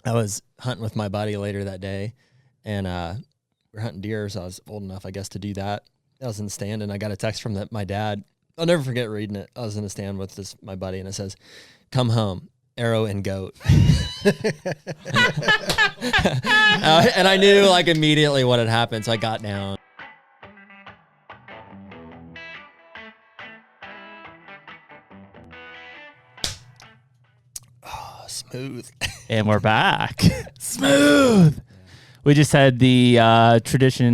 I was hunting with my buddy later that day, and we're hunting deer, so I was old enough, I guess, to do that. I was in the stand, and I got a text from my dad. I'll never forget reading it. I was in the stand with my buddy, and it says, "Come home, arrow and goat." And I knew like immediately what had happened, so I got down. Oh, smooth. And we're back. Smooth. We just had the traditional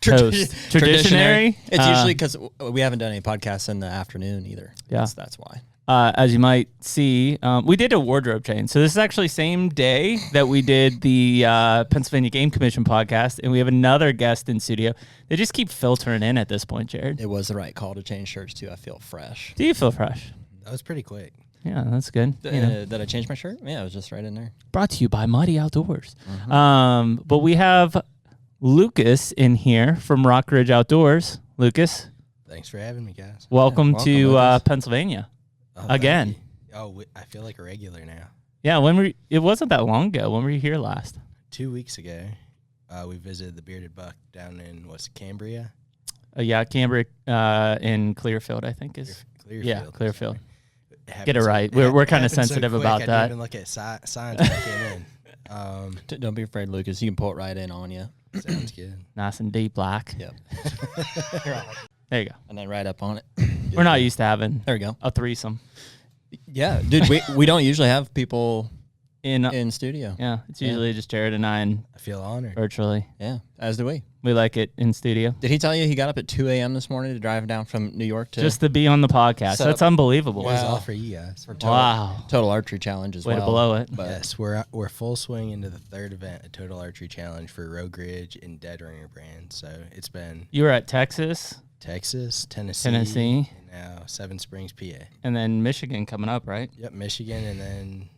toast. Traditionary. It's usually because we haven't done any podcasts in the afternoon either. Yeah. That's why. As you might see, we did a wardrobe change. So this is actually same day that we did the Pennsylvania Game Commission podcast, and we have another guest in studio. They just keep filtering in at this point, Jared. It was the right call to change shirts too. I feel fresh. Do you feel fresh? That was pretty quick. Yeah, that's good. Did I change my shirt? Yeah, it was just right in there. Brought to you by Muddy Outdoors. But we have Lucas in here from Rock Ridge Outdoors. Lucas, Thanks for having me, guys. welcome welcome, to Lucas. Pennsylvania. Oh, Again. I feel like a regular now. Yeah, it wasn't that long ago. When were you here last? 2 weeks ago, we visited the Bearded Buck down in Cambria? Yeah, Cambria in Clearfield, I think is. Clearfield. Yeah, Clearfield. It Get it right. We're kind of sensitive about I that. didn't even look at signs when I came in. Don't be afraid, Lucas. You can pull it right in on you. Sounds good. Nice and deep black. Yep. There you go. And then right up on it. We're not used to having There we go. a threesome Yeah, dude. We don't usually have people in. in studio. Yeah, it's usually just Jared and I, and I feel honored. virtually. Yeah, as do we. We like it in studio. Did he tell you he got up at 2 a.m. this morning to drive down from New York to Just to be on the podcast. Set That's up- unbelievable. It was Wow. all for you guys. for Wow. total archery challenge as Way well. to blow it. But Yes, we're full swing into the third event, a Total Archery Challenge for Rogue Ridge and Dead Ringer brand. So it's been You were at Texas, Texas, Tennessee, Tennessee, and now Seven Springs, PA. and then Michigan coming up, right? Yep, Michigan, and then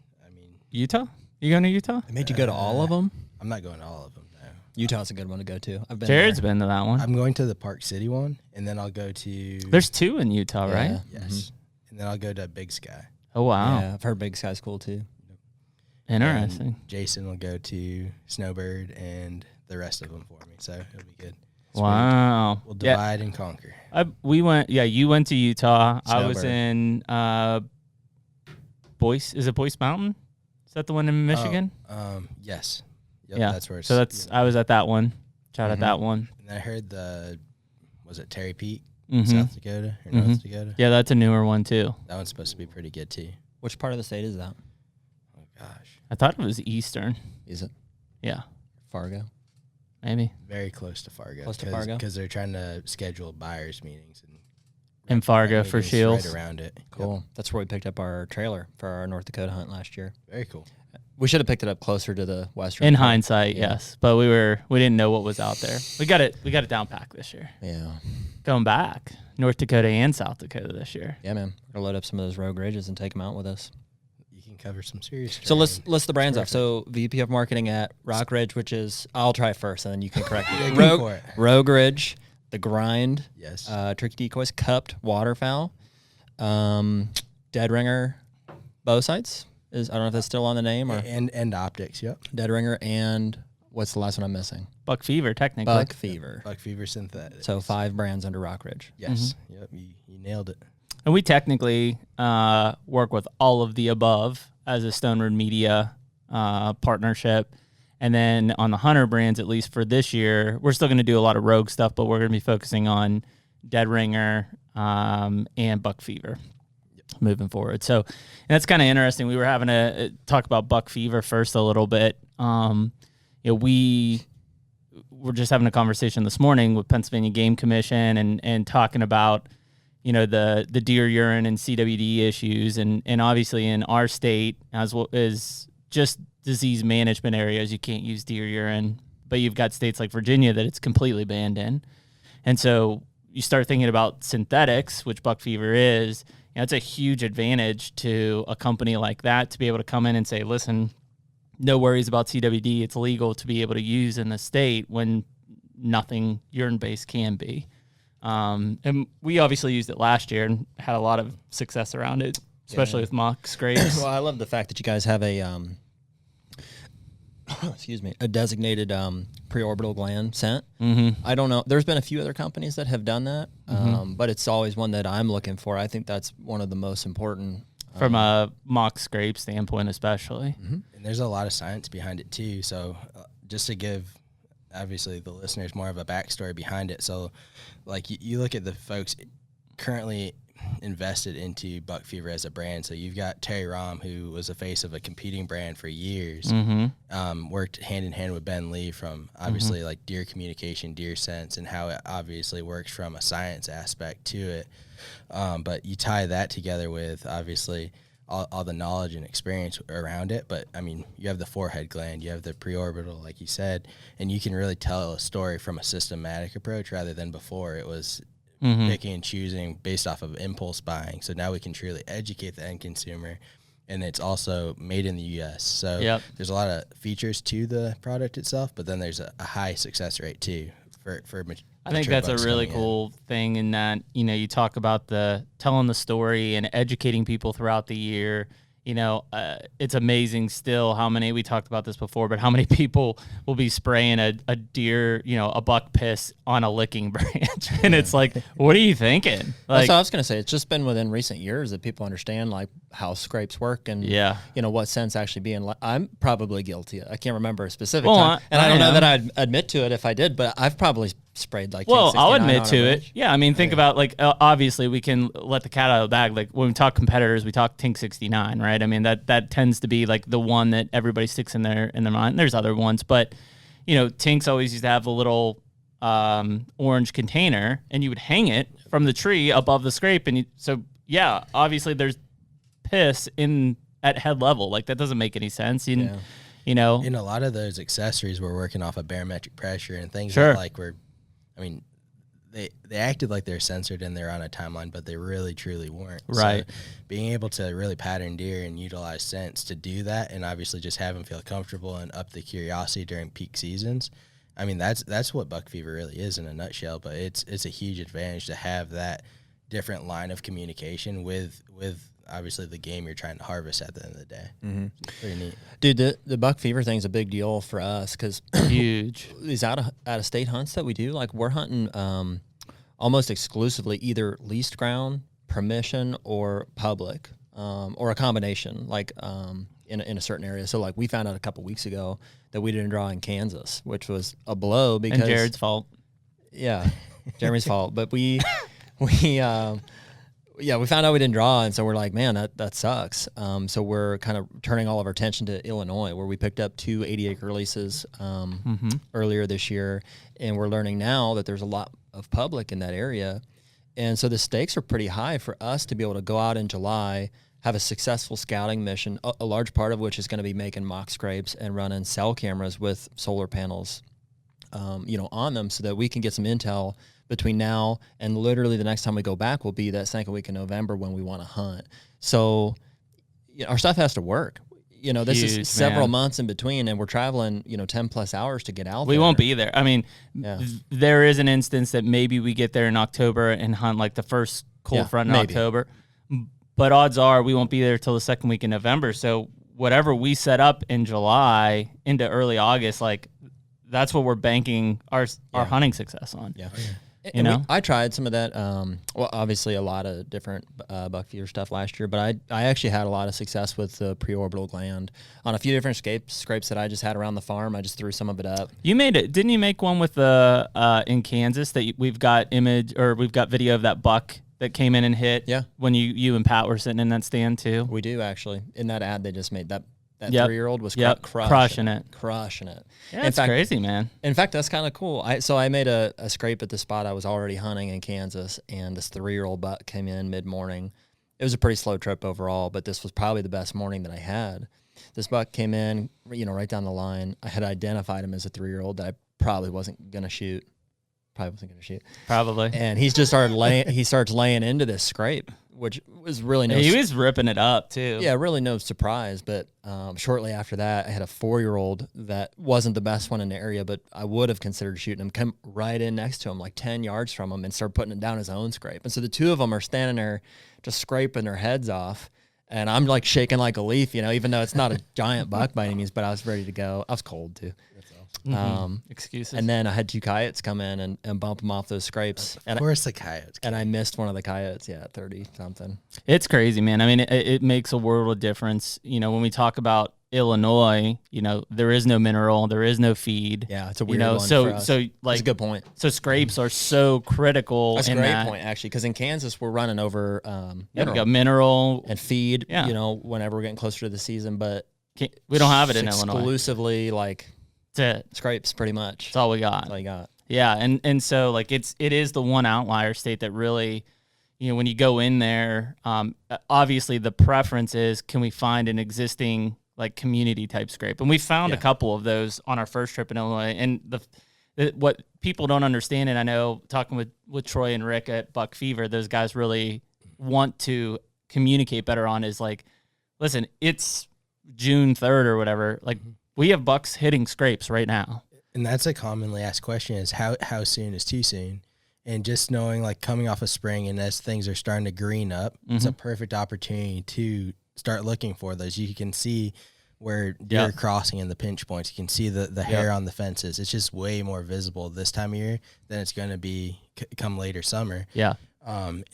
Utah? You going to Utah? it made you go to all of them. I'm not going to all of them. No, Utah's a good one to go to. I've been. Jared's there. been to that one. I'm going to the Park City one, and then I'll go to There's two in Utah, Yeah. right? yes, and then I'll go to Big Sky. Oh, wow. Yeah, I've heard Big Sky's cool too. Interesting. And Jason will go to Snowbird and the rest of them for me, so it'll be good. Wow. We'll Yeah. divide and conquer. You went to Utah. I was Snowbird. in Boyce. Is it Boyce Mountain? Is that the one in Michigan? Yes. Yep, Yeah. that's where it's. So I was at that one. Shot at Mhm. that one. And I heard was it Terry Peak, Mhm. South Dakota or North Dakota? Yeah, that's a newer one too. That one's supposed to be pretty good too. Which part of the state is that? Oh gosh, I thought it was Eastern. Is it Yeah, Fargo? maybe. very close to Fargo. Close to Fargo? because they're trying to schedule buyers meetings and In Fargo for meetings Shields. right around it. Cool. Yep. That's where we picked up our trailer for our North Dakota hunt last year. Very cool. We should have picked it up closer to the western. In part. hindsight, Yeah. yes, but we didn't know what was out there. We got it down pack this year. Yeah. Going back, North Dakota and South Dakota this year. Yeah, man. We're gonna load up some of those Rogue Ridges and take them out with us. You can cover some serious. So let's terrain. list the brands off. Perfect. So VP of Marketing at Rock Ridge, which is I'll try first, and then you can correct me. Yeah, go for it. Rogue Ridge, The Grind, Yes. Tricky Decoys, Cupped Waterfowl, Dead Ringer, Bow Sights. I don't know if that's still on the name or and optics. Yep. Dead Ringer, and what's the last one I'm missing? Buck Fever, technically. Buck Fever. Buck Fever Synthetic. So 5 brands under Rock Ridge. yes. Yep. You nailed it. And we technically work with all of the above as a Stone Road Media partnership. And then on the Hunter brands, at least for this year, we're still going to do a lot of Rogue stuff, but we're going to be focusing on Dead Ringer and Buck Fever moving forward. So that's kind of interesting. We were having to talk about Buck Fever first a little bit. We were just having a conversation this morning with Pennsylvania Game Commission and talking about the deer urine and CWD issues, and obviously in our state, as well as just disease management areas, you can't use deer urine, but you've got states like Virginia that it's completely banned in. And so you start thinking about synthetics, which Buck Fever is. It's a huge advantage to a company like that to be able to come in and say, listen, no worries about CWD. It's legal to be able to use in the state when nothing urine-based can be. And we obviously used it last year and had a lot of success around it. especially with mock scrapes. Well, I love the fact that you guys have a excuse me, a designated preorbital gland scent. I don't know. There's been a few other companies that have done that, but it's always one that I'm looking for. I think that's one of the most important. From a mock scrape standpoint, especially. And there's a lot of science behind it too. So just to give, obviously, the listeners more of a backstory behind it. So, like, you look at the folks currently invested into Buck Fever as a brand. So you've got Terry Rahm, who was the face of a competing brand for years, worked hand in hand with Ben Lee from obviously like deer communication, deer sense, and how it obviously works from a science aspect to it. But you tie that together with obviously all the knowledge and experience around it. But I mean, you have the forehead gland, you have the preorbital, like you said, and you can really tell a story from a systematic approach rather than before it was picking and choosing based off of impulse buying. So now we can truly educate the end consumer, and it's also made in the U.S. So there's a lot of features to the product itself, but then there's a high success rate too for I think that's a really cool thing in that, you know, you talk about the telling the story and educating people throughout the year. You know, it's amazing still how many, we talked about this before, but how many people will be spraying a deer, you know, a buck piss on a licking branch. And it's like, what are you thinking? Like, that's what I was going to say. It's just been within recent years that people understand like how scrapes work and, you know, what scents actually being I'm probably guilty. I can't remember a specific time. And I don't know that I'd admit to it if I did, but I've probably sprayed like I'll admit to it. Yeah, I mean, think about like obviously we can let the cat out of the bag. Like when we talk competitors, we talk Tink 69, right? I mean that tends to be like the one that everybody sticks in their mind. There's other ones, but you know, Tinks always used to have a little orange container, and you would hang it from the tree above the scrape, and obviously there's piss in at head level. Like that doesn't make any sense. You know, in a lot of those accessories, we're working off of barometric pressure and things that like I mean, they acted like they're censored and they're on a timeline, but they really truly weren't. Right. So being able to really pattern deer and utilize scents to do that, and obviously just have them feel comfortable and up the curiosity during peak seasons. I mean, that's what Buck Fever really is in a nutshell. But it's a huge advantage to have that different line of communication with obviously the game you're trying to harvest at the end of the day. Pretty neat. Dude, the Buck Fever thing's a big deal for us because huge. These out of state hunts that we do, like we're hunting almost exclusively either leased ground, permission, or public, or a combination, like in a certain area. So like we found out a couple weeks ago that we didn't draw in Kansas, which was a blow because and Jared's fault. Yeah, Jeremy's fault. But we found out we didn't draw, and so we're like, man, that sucks. So we're kind of turning all of our attention to Illinois, where we picked up 2 80-acre leases earlier this year, and we're learning now that there's a lot of public in that area. And so the stakes are pretty high for us to be able to go out in July, have a successful scouting mission, a large part of which is going to be making mock scrapes and running cell cameras with solar panels on them so that we can get some intel between now and literally the next time we go back will be that second week in November when we want to hunt. So our stuff has to work. This is several months in between, and we're traveling, 10 plus hours to get out there. We won't be there. I mean, there is an instance that maybe we get there in October and hunt like the first cold front in October. But odds are we won't be there till the second week in November. So whatever we set up in July into early August, like that's what we're banking our hunting success on. Yeah. And I tried some of that. Obviously a lot of different buck feeder stuff last year, but I actually had a lot of success with the preorbital gland on a few different scrapes that I just had around the farm. I just threw some of it up. You made it, didn't you make one with the in Kansas that we've got video of that buck that came in and hit? Yeah. When you and Pat were sitting in that stand too. We do actually. In that ad they just made that 3-year-old was crushing it. Yeah, it's crazy, man. In fact, that's kind of cool. I made a scrape at the spot I was already hunting in Kansas, and this 3-year-old buck came in mid-morning. It was a pretty slow trip overall, but this was probably the best morning that I had. This buck came in, right down the line. I had identified him as a 3-year-old that I probably wasn't going to shoot. And he just started laying into this scrape, which was really he was ripping it up too. Yeah, really no surprise. But shortly after that, I had a 4-year-old that wasn't the best one in the area, but I would have considered shooting him. Come right in next to him, like 10 yards from him, and start putting it down his own scrape. And so the two of them are standing there, just scraping their heads off. And I'm like shaking like a leaf, even though it's not a giant buck by any means, but I was ready to go. I was cold too. Excuses. And then I had 2 coyotes come in and bump them off those scrapes. Of course, the coyotes. And I missed one of the coyotes. Yeah, 30 something. It's crazy, man. I mean, it makes a world of difference. When we talk about Illinois, there is no mineral, there is no feed. Yeah, it's a weird one so for us. so like that's a good point. So scrapes are so critical. That's a great point, actually, because in Kansas we're running over we got mineral and feed. Whenever we're getting closer to the season, but we don't have it in Illinois. Exclusively like scrapes, pretty much. That's all we got. That's all you got. Yeah, and so like it is the one outlier state that really, when you go in there, obviously the preference is, can we find an existing like community type scrape? And we found a couple of those on our first trip in Illinois. And what people don't understand, and I know talking with Troy and Rick at Buck Fever, those guys really want to communicate better on, is like, listen, it's June 3rd or whatever. Like we have bucks hitting scrapes right now. And that's a commonly asked question, is how soon is too soon? And just knowing, like, coming off of spring and as things are starting to green up, it's a perfect opportunity to start looking for those. You can see where deer are crossing in the pinch points. You can see the hair on the fences. It's just way more visible this time of year than it's going to be come later summer. Yeah.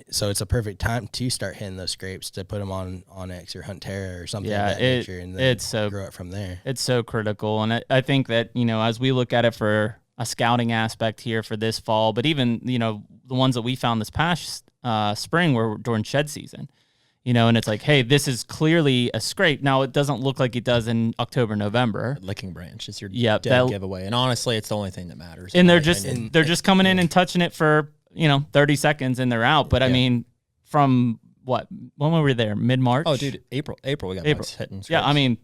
So it's a perfect time to start hitting those scrapes, to put them on Onyx or HUNTR or something of that nature, and then grow it from there. It's so critical. And I think that, as we look at it for a scouting aspect here for this fall, but even, the ones that we found this past spring were during shed season, and it's like, hey, this is clearly a scrape. Now, it doesn't look like it does in October, November. Licking branch is your dead giveaway. And honestly, it's the only thing that matters. And they're just coming in and touching it for, 30 seconds and they're out. But I mean, from when were we there? Mid-March? Oh, dude, April we got bucks hitting scrapes. Yeah, I mean,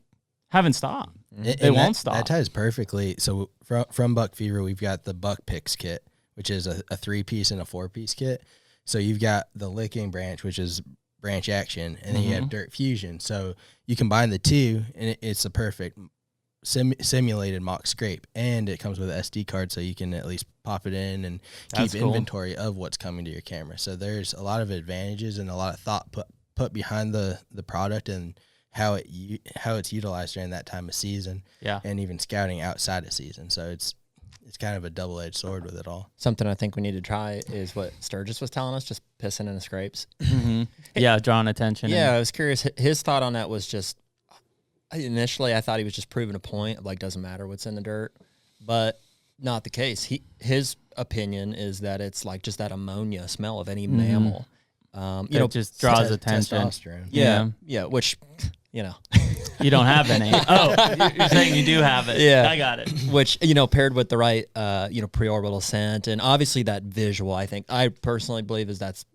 haven't stopped. They won't stop. That ties perfectly. So from Buck Fever, we've got the Buck Picks kit, which is a 3-piece and a 4-piece kit. So you've got the licking branch, which is branch action, and then you have dirt fusion. So you combine the two, and it's a perfect simulated mock scrape. And it comes with an SD card, so you can at least pop it in and keep inventory of what's coming to your camera. So there's a lot of advantages and a lot of thought put behind the product and how it's utilized during that time of season, and even scouting outside of season. So it's kind of a double-edged sword with it all. Something I think we need to try is what Sturgis was telling us, just pissing in the scrapes. Yeah, drawing attention. Yeah, I was curious. His thought on that was just, initially I thought he was just proving a point of, like, doesn't matter what's in the dirt, but not the case. His opinion is that it's like just that ammonia smell of any mammal. It just draws attention. Testosterone. Yeah, which... You don't have any. Oh, you're saying you do have it. Yeah. I got it. Which, paired with the right, preorbital scent, and obviously that visual, I personally believe that's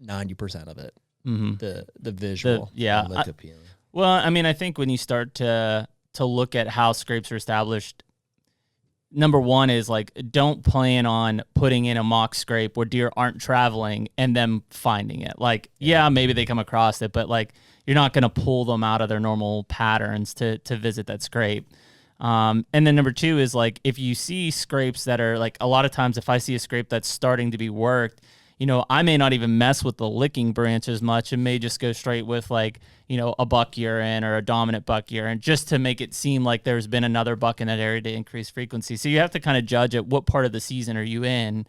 90% of it. The visual. Look appealing. Well, I mean, I think when you start to look at how scrapes are established, number one is, like, don't plan on putting in a mock scrape where deer aren't traveling and them finding it. Like, maybe they come across it, but, like, you're not going to pull them out of their normal patterns to visit that scrape. And then number two is, like, if you see scrapes that are, like, a lot of times if I see a scrape that's starting to be worked, I may not even mess with the licking branch as much and may just go straight with, like, a buck urine or a dominant buck urine, just to make it seem like there's been another buck in that area to increase frequency. So you have to kind of judge at what part of the season are you in,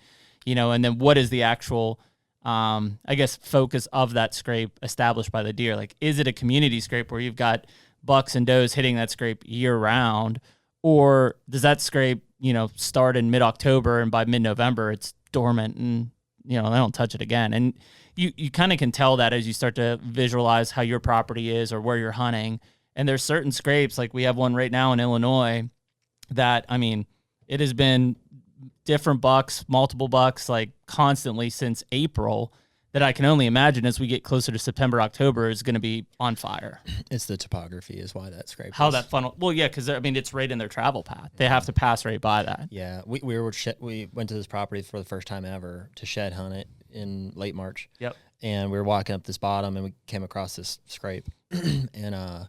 and then what is the actual focus of that scrape established by the deer. Like, is it a community scrape where you've got bucks and does hitting that scrape year round, or does that scrape, start in mid-October and by mid-November it's dormant and, they don't touch it again. And you kind of can tell that as you start to visualize how your property is or where you're hunting. And there's certain scrapes, like we have one right now in Illinois that, I mean, it has been different bucks, multiple bucks, like constantly since April, that I can only imagine as we get closer to September, October is going to be on fire. It's the topography is why that scrape. That funnel. Well, yeah, because I mean it's right in their travel path. They have to pass right by that. Yeah, we went to this property for the first time ever to shed hunt it in late March. Yep. And we were walking up this bottom and we came across this scrape, and I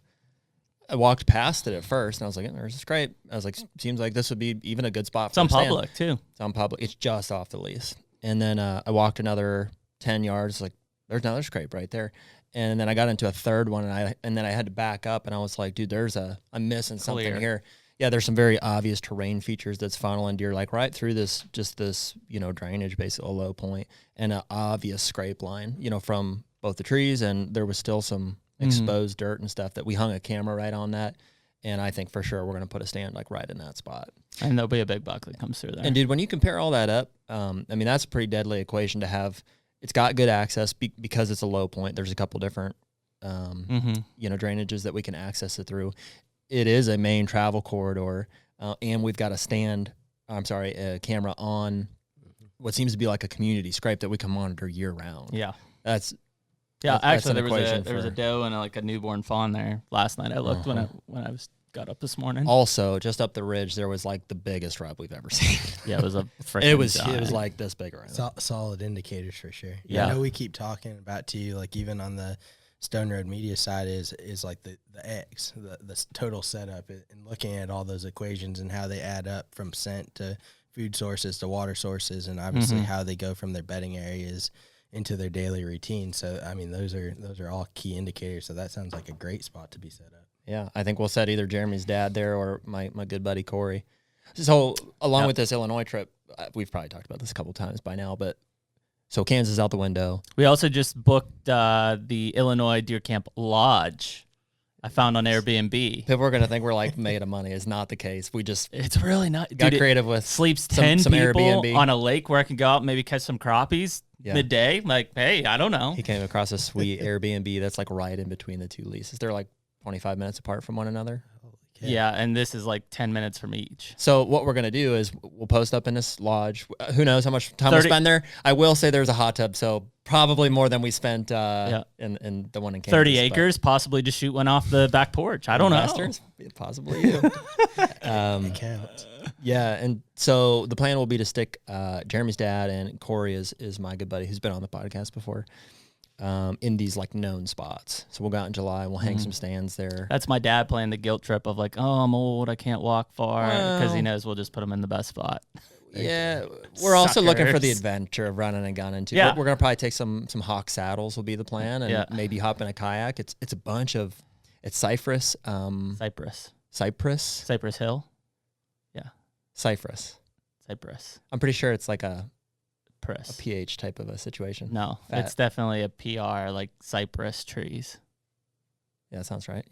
walked past it at first and I was like, "There's a scrape." I was like, "Seems like this would be even a good spot for it's on public too." It's on public. It's just off the lease. And then I walked another 10 yards, like there's another scrape right there. And then I got into a third one, and then I had to back up, and I was like, dude, I'm missing something Clear. here. Yeah, there's some very obvious terrain features that's funneling deer like right through this drainage, basically a low point, and an obvious scrape line, from both the trees, and there was still some exposed dirt and stuff that we hung a camera right on that. And I think for sure we're going to put a stand like right in that spot. And there'll be a big buck that comes through there. And dude, when you compare all that up, that's a pretty deadly equation to have. It's got good access because it's a low point. There's a couple different, drainages that we can access it through. It is a main travel corridor, and we've got a camera on what seems to be like a community scrape that we can monitor year round. Yeah. Actually, there was a doe and a newborn fawn there last night. I looked when I got up this morning. Also, just up the ridge, there was like the biggest rub we've ever seen. Yeah, it was a freaking it was like this big around. Solid indicators for sure. Yeah. I know we keep talking about too, like even on the Stone Road Media side is like the X, the total setup, and looking at all those equations and how they add up from scent to food sources to water sources, and obviously how they go from their bedding areas into their daily routine. So those are all key indicators. So that sounds like a great spot to be set up. Yeah, I think we'll set either Jeremy's dad there or my good buddy Corey. So along with this Illinois trip, we've probably talked about this a couple times by now, but so Kansas out the window. We also just booked the Illinois Deer Camp Lodge. I found on Airbnb. People are going to think we're like made of money. It's not the case. It's really not. Got creative with sleeps some 10 people Airbnb on a lake where I can go out and maybe catch some crappies midday. Like, hey, I don't know. He came across a sweet Airbnb that's like right in between the two leases. They're like 25 minutes apart from one another. Yeah, and this is like 10 minutes from each. So what we're going to do is we'll post up in this lodge. Who knows how much time we'll spend there. I will say there's a hot tub, so probably more than we spent in the one in Kansas. 30 acres, possibly just shoot one off the back porch. I don't know. Possibly you. It counts. Yeah, and so the plan will be to stick Jeremy's dad, and Corey is my good buddy who's been on the podcast before, in these like known spots. So we'll go out in July and we'll hang some stands there. That's my dad playing the guilt trip of like, oh, I'm old, I can't walk far, because he knows we'll just put him in the best spot. Yeah, we're also looking for the adventure of running and gunning too. Yeah. We're gonna probably take some hawk saddles will be the plan, and maybe hop in a kayak. It's a bunch of Cypress Hill. Yeah, Cypress. I'm pretty sure it's like a pH type of a situation. No, it's definitely a PR, like cypress trees. Yeah, that sounds right.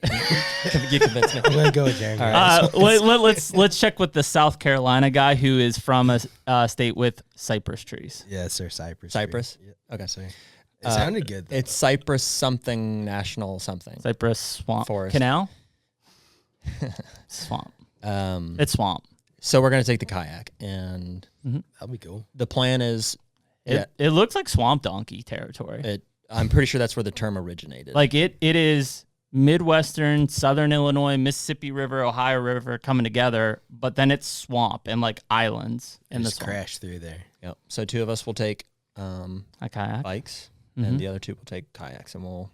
You convinced me. I'm gonna go with Jeremy. All right. Let's check with the South Carolina guy who is from a state with cypress trees. Yes, sir. Cypress. Yep. Okay, sir. It sounded good, though. It's Cypress something national something. Cypress swamp forest canal. Swamp. It's swamp. So we're gonna take the kayak, and that'll be cool. the plan is it looks like swamp donkey territory. I'm pretty sure that's where the term originated. Like it is Midwestern, Southern Illinois, Mississippi River, Ohio River coming together, but then it's swamp and like islands in the swamp. Crash through there. Yep. So two of us will take a kayak, bikes, and the other two will take kayaks, and we'll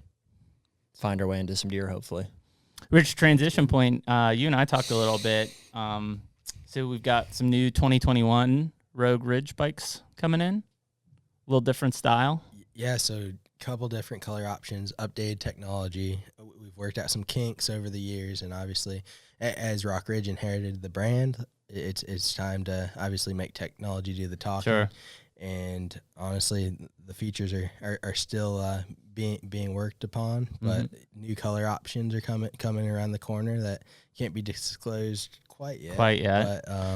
find our way into some deer, hopefully. Rich, transition point. You and I talked a little bit. So we've got some new 2021 Rogue Ridge bikes coming in. A little different style. Yeah, so couple different color options, updated technology. We've worked out some kinks over the years, and obviously, as Rock Ridge inherited the brand, it's time to obviously make technology do the talking. Sure. And honestly, the features are still being worked upon, but new color options are coming around the corner that can't be disclosed quite yet. But,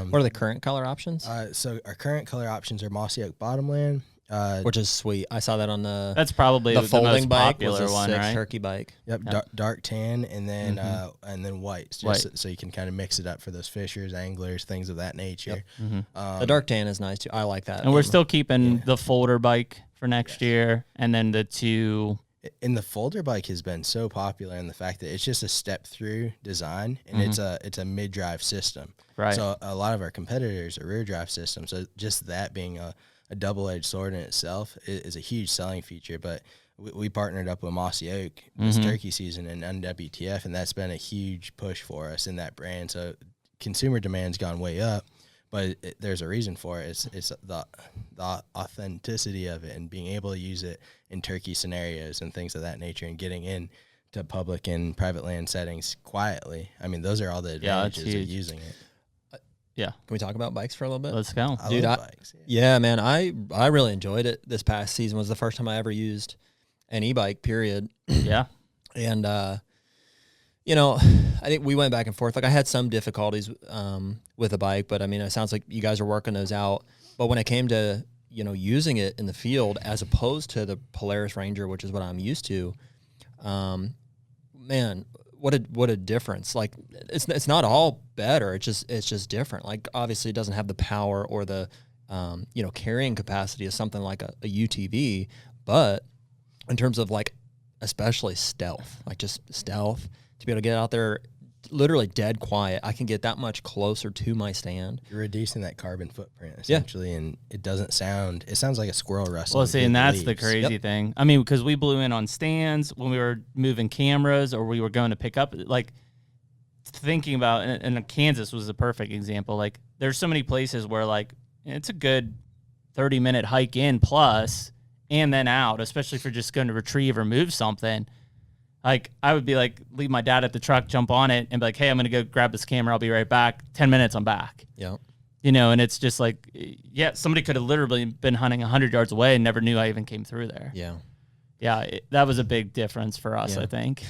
what are the current color options? So our current color options are Mossy Oak Bottomland, which is sweet. I saw that on the that's probably the folding most bike popular was a one, sick right? turkey bike. Yep, dark tan, and then white, so you can kind of mix it up for those fishers, anglers, things of that nature. Yep. The dark tan is nice too. I like that. And we're still keeping the folder bike for next year, and then the two. And the folder bike has been so popular in the fact that it's just a step through design, and it's a mid drive system. Right. So a lot of our competitors are rear drive systems. So just that being a double-edged sword in itself is a huge selling feature. But we partnered up with Mossy Oak this turkey season and NWTF, and that's been a huge push for us in that brand. So consumer demand's gone way up, but there's a reason for it. It's the authenticity of it and being able to use it in turkey scenarios and things of that nature, and getting in to public and private land settings quietly. I mean, those are all the advantages of using it. Yeah. Can we talk about bikes for a little bit? Let's go. Dude, I love bikes. Yeah, man, I really enjoyed it. This past season was the first time I ever used an e-bike, period. Yeah. And, you know, I think we went back and forth. Like, I had some difficulties with a bike, but I mean, it sounds like you guys are working those out. But when it came to, you know, using it in the field as opposed to the Polaris Ranger, which is what I'm used to, man, what a difference. Like, it's not all better. It's just different. Like, obviously it doesn't have the power or the, you know, carrying capacity of something like a UTV, but in terms of, like, especially stealth, like just stealth, to be able to get out there literally dead quiet, I can get that much closer to my stand. You're reducing that carbon footprint essentially, and it sounds like a squirrel rustling. Well, see, and that's the crazy thing. I mean, because we blew in on stands when we were moving cameras or we were going to pick up, like, thinking about, and Kansas was the perfect example. Like, there's so many places where, like, it's a good 30-minute hike in plus and then out, especially if you're just going to retrieve or move something. Like, I would be like, leave my dad at the truck, jump on it, and be like, hey, I'm going to go grab this camera. I'll be right back. 10 minutes, I'm back. Yeah. You know, and it's just like, yeah, somebody could have literally been hunting 100 yards away and never knew I even came through there. Yeah. Yeah, that was a big difference for us, I think.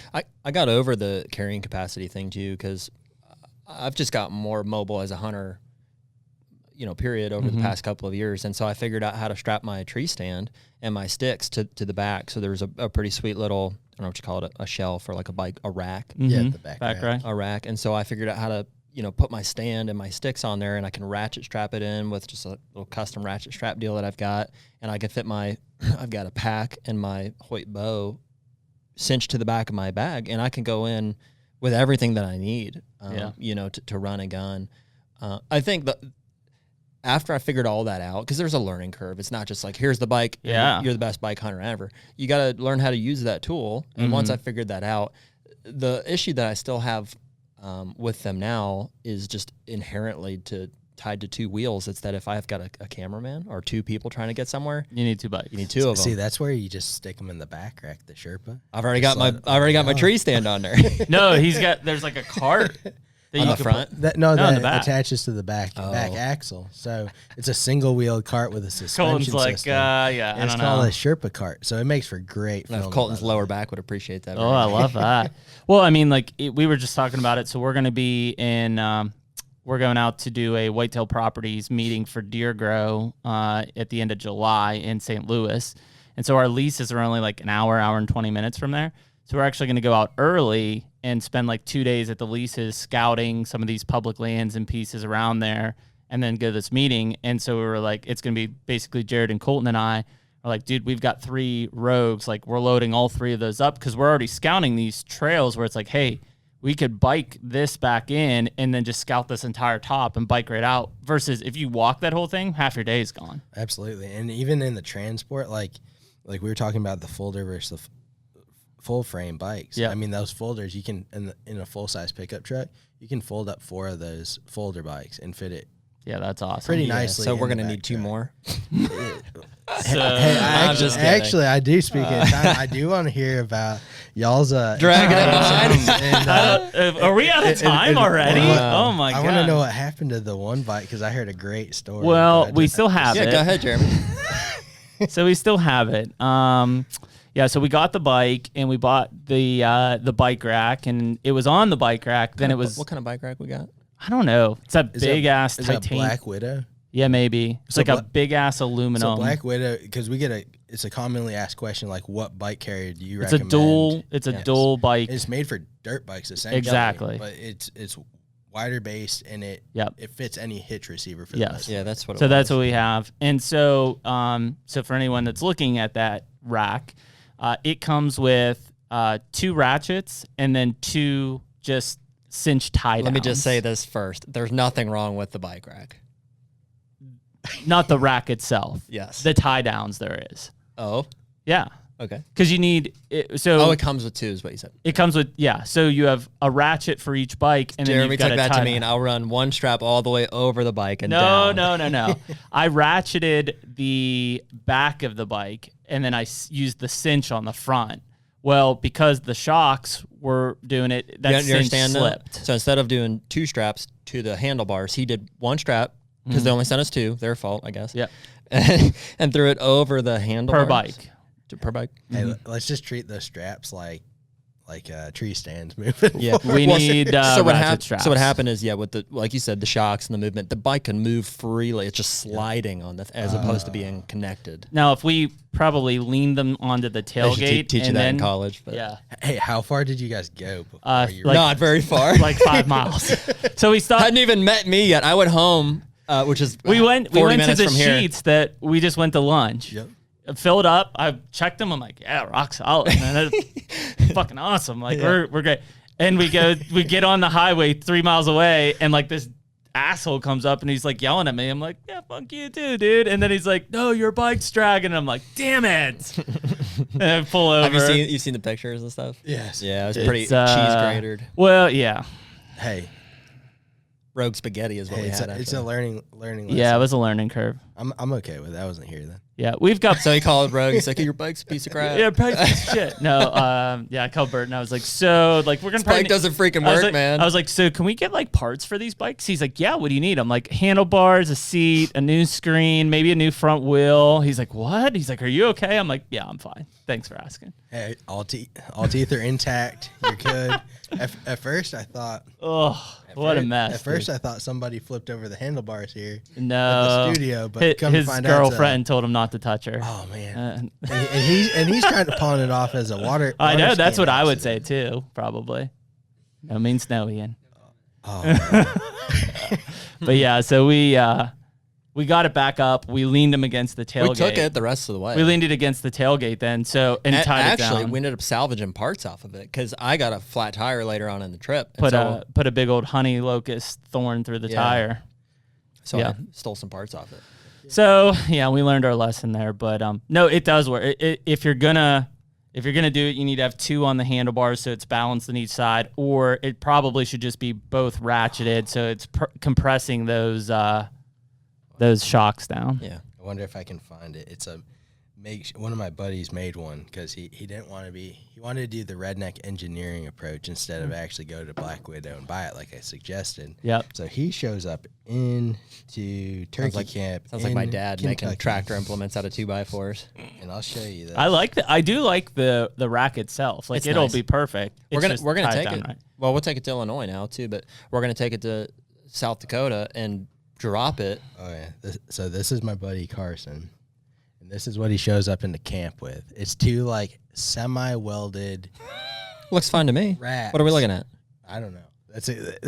I got over the carrying capacity thing, too, because I've just gotten more mobile as a hunter, you know, period, over the past couple of years. And so I figured out how to strap my tree stand and my sticks to the back. So there's a pretty sweet little, I don't know what you call it, a shelf or like a bike, a rack. Yeah, the back rack. A rack. And so I figured out how to, you know, put my stand and my sticks on there, and I can ratchet strap it in with just a little custom ratchet strap deal that I've got. And I can fit I've got a pack and my Hoyt bow cinched to the back of my bag, and I can go in with everything that I need, you know, to run a gun. I think that after I figured all that out, because there's a learning curve. It's not just like, here's the bike, you're the best bike hunter ever. You got to learn how to use that tool. And once I figured that out, the issue that I still have with them now is just inherently tied to two wheels. It's that if I've got a cameraman or two people trying to get somewhere, you need two bikes. You need two of them. See, that's where you just stick them in the back rack, the Sherpa. I've already got my tree stand on there. No, there's like a cart. On the front? That attaches to the back axle. So it's a single-wheeled cart with a suspension Colton's system. I don't it's know. called a Sherpa cart. So it makes for great film. If Colton's lower back would appreciate that. Oh, I love that. Well, I mean, like, we were just talking about it. So we're going to be we're going out to do a Whitetail Properties meeting for Deer Grow at the end of July in St. Louis. And so our leases are only like an hour and 20 minutes from there. So we're actually going to go out early and spend like 2 days at the leases scouting some of these public lands and pieces around there, and then go to this meeting. And so we were like, it's going to be basically Jared and Colton and I are like, dude, we've got 3 rogues. Like, we're loading all 3 of those up because we're already scouting these trails where it's like, hey, we could bike this back in and then just scout this entire top and bike right out, versus if you walk that whole thing, half your day is gone. Absolutely. And even in the transport, like we were talking about the folder versus the full frame bikes. Yeah. I mean, those folders, you can, in a full size pickup truck, you can fold up 4 of those folder bikes and fit it. Yeah, that's awesome. Pretty nicely. So we're going to need 2 more. Actually, I do speak in time. I do want to hear about y'all's dragging it are we out of time already? Oh my god! I want to know what happened to the one bike, because I heard a great story. Well, we still have it. Yeah, go ahead, Jeremy. So we still have it. Yeah, so we got the bike and we bought the bike rack, and it was on the bike rack. Then it was what kind of bike rack we got? I don't know. It's a big ass titanium. titanium. Is that Black Widow? Yeah, maybe. It's like a big ass aluminum. So Black Widow, because it's a commonly asked question, like, what bike carrier do you recommend? It's a dual bike. It's made for dirt bikes, essentially. Exactly. But it's wider based, and it fits any hitch receiver for yes. Yeah, that's what. So that's what we have. And so so for anyone that's looking at that rack, it comes with 2 ratchets and then 2 just cinch tie downs. Let me just say this first. There's nothing wrong with the bike rack. Not the rack itself. Yes. The tie downs there is. Oh. Yeah. Okay. Because you need it, so. Oh, it comes with two, is what you said. It comes with So you have a ratchet for each bike, and Jeremy then you've got took that tie to me, and I'll run one strap all the way over the bike and No. down. I ratcheted the back of the bike, and then I used the cinch on the front. Well, because the shocks were doing it, that cinch slipped. So instead of doing two straps to the handlebars, he did one strap because they only sent us two. Their fault, I guess. Yeah. And threw it over the handlebars. Per bike. Per bike. Hey, let's just treat those straps like tree stands moving. Yeah, we need ratchet straps. So what happened is, with the, like you said, the shocks and the movement, the bike can move freely. It's just sliding on as opposed to being connected. Now, if we probably leaned them onto the tailgate, teach you that in college. But. Yeah. Hey, how far did you guys go? Before you not very far. Like 5 miles. So we stopped. Hadn't even met me yet. I went home, which is we went to the sheets Sheets that we just went to lunch. Yep. Filled up. I checked them. I'm like, yeah, rock solid, man. That's fucking awesome. Like we're great. And we get on the highway 3 miles away, and like this asshole comes up and he's like yelling at me. I'm like, yeah, fuck you too, dude. And then he's like, no, your bike's dragging. And I'm like, damn it. And I pull over. Have you seen the pictures and stuff? Yes. Yeah, it was pretty cheese grated. Well, yeah. Hey. Rogue spaghetti is what we had. It's a learning lesson. Yeah, it was a learning curve. I'm okay with it. I wasn't here then. Yeah, we've got. So he called Rogue. He's like, hey, your bike's a piece of crap. Yeah, bike's a piece of shit. No, I called Bert and I was like, so like we're gonna. This bike doesn't freaking work, man. I was like, so can we get like parts for these bikes? He's like, yeah. What do you need? I'm like, handlebars, a seat, a new screen, maybe a new front wheel. He's like, what? He's like, are you okay? I'm like, yeah, I'm fine. Thanks for asking. Hey, all teeth are intact. You're good. At first, I thought. Oh. What a mess! At first, I thought somebody flipped over the handlebars here. No, at the studio, but his girlfriend told him not to touch her. Oh man, and he's trying to pawn it off as a water. I know that's what I would say too. Probably. No means no, Ian. Oh. But yeah, so we got it back up. We leaned him against the tailgate. We took it the rest of the way. We leaned it against the tailgate then. So tied it down. Actually, we ended up salvaging parts off of it because I got a flat tire later on in the trip. Put a big old honey locust thorn through the tire. So I stole some parts off it. So yeah, we learned our lesson there. But no, it does work. If you're gonna do it, you need to have two on the handlebars so it's balanced on each side, or it probably should just be both ratcheted so it's compressing those shocks down. Yeah. I wonder if I can find it. It's one of my buddies made one because he didn't want to he wanted to do the Redneck Engineering approach instead of actually go to Black Widow and buy it like I suggested. Yep. So he shows up into turkey camp. Sounds like my dad making Kentucky. Tractor implements out of 2x4s. And I'll show you this. I do like the rack itself. Like It's it'll nice. be perfect. We're gonna take down, it. right? Well, we'll take it to Illinois now too, but we're gonna take it to South Dakota and drop it. Oh yeah. So this is my buddy Carson, and this is what he shows up into camp with. It's two like semi-welded. Looks fine to me. Racks. What are we looking at? I don't know. That's it.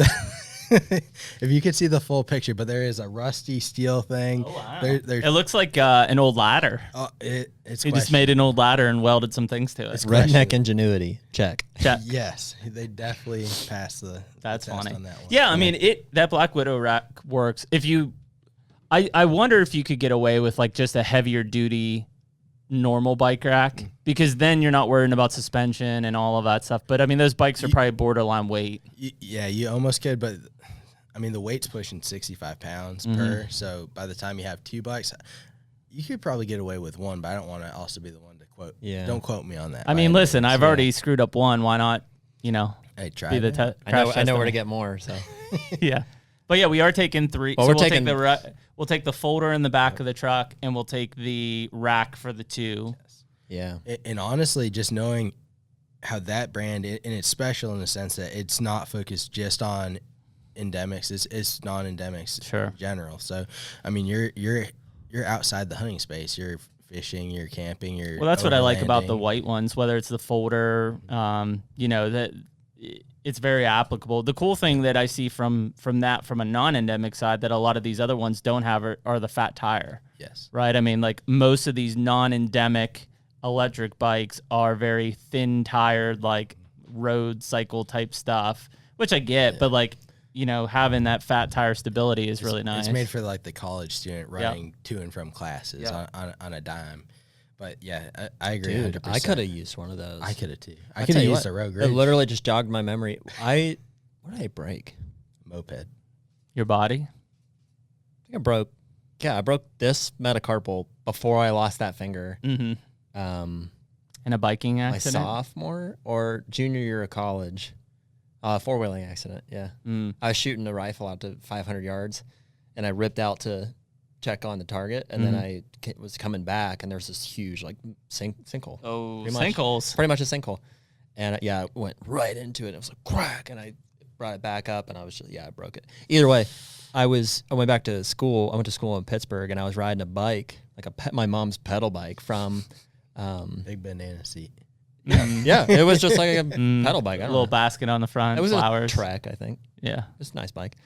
If you could see the full picture, but there is a rusty steel thing. Oh, wow. There's It looks like an old ladder. It's He just made an old ladder and welded some things to it. It's Redneck Ingenuity. Check. Check. Yes, they definitely passed the That's test funny. on that one. Yeah, I mean that Black Widow rack works. I wonder if you could get away with like just a heavier duty normal bike rack, because then you're not worrying about suspension and all of that stuff. But I mean, those bikes are probably borderline weight. Yeah, you almost could, but I mean the weight's pushing 65 pounds per. So by the time you have two bikes, you could probably get away with one. But I don't want to also be the one to quote. Yeah. Don't quote me on that. I mean, listen, I've already screwed up one. Why not? Hey, try Be the it. I know where to get more. So Yeah. But yeah, we are taking three. Well, so we'll take the folder in the back of the truck, and we'll take the rack for the two. yeah. And honestly, just knowing how that brand, and it's special in the sense that it's not focused just on endemics, it's non-endemics Sure. in general. So, I mean, you're outside the hunting space. You're fishing, you're camping, you're Well, that's what I like about the overlanding. white ones, whether it's the folder, that it's very applicable. The cool thing that I see from a non-endemic side that a lot of these other ones don't have are the fat tire. Yes. Right? I mean, like most of these non-endemic electric bikes are very thin tired, like road cycle type stuff, which I get, but like, having that fat tire stability is really nice. It's made for like the college student running to and from classes Yeah. on a dime. But yeah, I agree. Dude, 100%. I could have used one of those. I could have too. I I'll could tell have you used what, a Rogue It Ridge literally just jogged my memory. What did I break? moped. Your body? I think I broke this metacarpal before I lost that finger. Mm-hmm. In a biking My accident? sophomore or junior year of college. 4-wheeling accident, yeah. I was shooting a rifle out to 500 yards, and I ripped out to check on the target, and then I was coming back, and there's this huge like sinkhole. Oh, sinkholes. Pretty much a sinkhole. And I went right into it. It was like crack, and I brought it back up, and I was I broke it. Either way, I went back to school. I went to school in Pittsburgh, and I was riding a bike, like my mom's pedal bike from Big banana seat. yeah, it was just like a pedal bike. A little basket on the front. It was flowers. a Trek, I think. Yeah. It was a nice bike.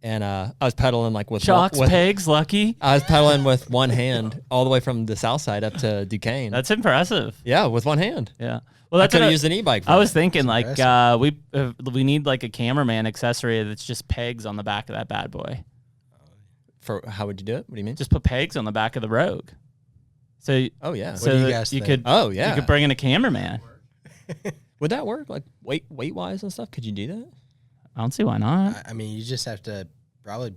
And I was pedaling like with Shocks, pegs, lucky. I was pedaling with one hand all the way from the south side up to Duquesne. That's impressive. Yeah, with one hand. Yeah. Well, I that's could what have used an e-bike. I was thinking That's we need like a cameraman accessory that's just pegs on the back of that bad boy. For how would you do it? What do you mean? Just put pegs on the back of the Rogue. So Oh yeah. so do you that guys you think? could Oh yeah. you could bring in a cameraman. Would that work? Like weight wise and stuff? Could you do that? I don't see why not. I mean, you just have to probably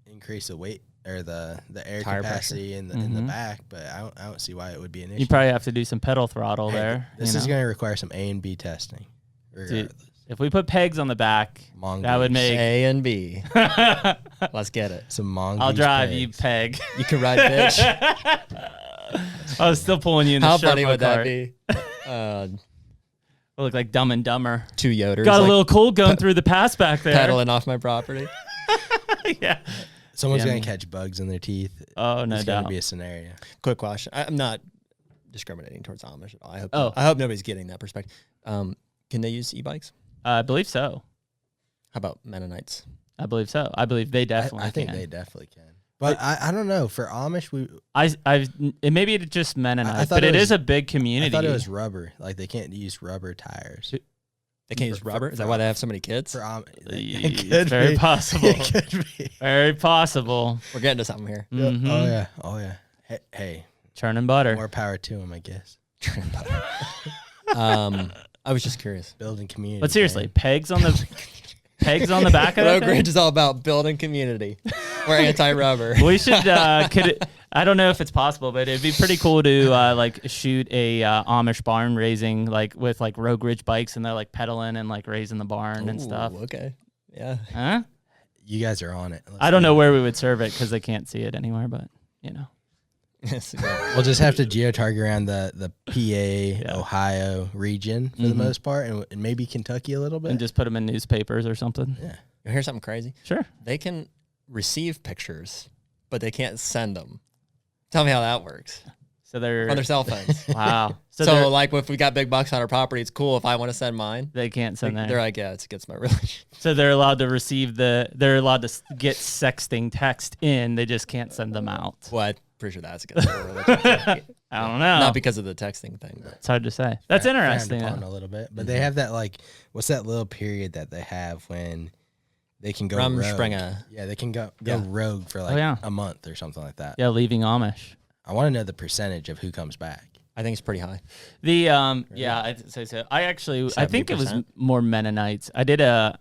increase the weight or the air Tire capacity in the back, but I don't see why it would be an issue. You probably have to do some pedal throttle Hey, there. This you is know? going to require some A and B testing. Regardless. If we put pegs on the back, Mongoose. that would make. A and B. Let's get it. Some mongoose. I'll drive pegs. you, peg. You can ride bitch. I was still pulling you in the How Sherpa funny would that cart. be? We look like Dumb and Dumber. 2 Yoders. Got a like, little cold going through the pass back there. pedaling off my property. Yeah. Someone's Yeah, going to catch bugs in their teeth. Oh, no It's going doubt. to be a scenario. Quick question. I'm not discriminating towards Amish at all. Oh. I hope nobody's getting that perspective. Can they use e-bikes? I believe so. How about Mennonites? I believe so. I believe they definitely I think can. they definitely can. But I don't know. For Amish, Maybe it's just Mennonites, I thought but it it was- is a big I community. thought it was rubber. Like they can't use rubber tires. They can't use rubber? Is that why they have so many kids? For It's very possible. It could be. Very possible. We're getting to something here. Mhm. Oh yeah. Oh yeah. Hey, Churning butter. more power to them, I guess. I was just curious. Building community. But seriously, man. pegs on the back of that Rogue thing? Ridge is all about building community. We're anti-rubber. We should I don't know if it's possible, but it'd be pretty cool to like shoot a Amish barn raising like with like Rogue Ridge bikes and they're like pedaling and like raising the barn and stuff. Ooh, okay. Yeah. Huh? You guys are on it. I don't know where we would serve it because they can't see it anywhere, but you know. Yes. We'll just have to geo-target around the PA, Ohio region for the most part, and maybe Kentucky a little bit. And just put them in newspapers or something. yeah. You hear something crazy? Sure. They can receive pictures, but they can't send them. Tell me how that works. So they're On their cell phones. wow. So they're- like if we got big bucks on our property, it's cool if I want to send mine. they can't send that. They're like, yeah, it's against my religion. So they're allowed to receive they're allowed to get sexting text in. They just can't send them out. Well, I'm pretty sure that's against my religion. I don't know. Not because of the texting thing, but It's hard to say. That's Frowned interesting. upon though. a little bit, but they have that like, what's that little period that they have when they can go rogue? Rumspringa. Yeah, they can go Yeah. rogue for like yeah. a month or something like that. Yeah, leaving Amish. I want to know the percentage of who comes back. I think it's pretty high. The yeah, I'd say so. I think it was 70%? more Mennonites. I did a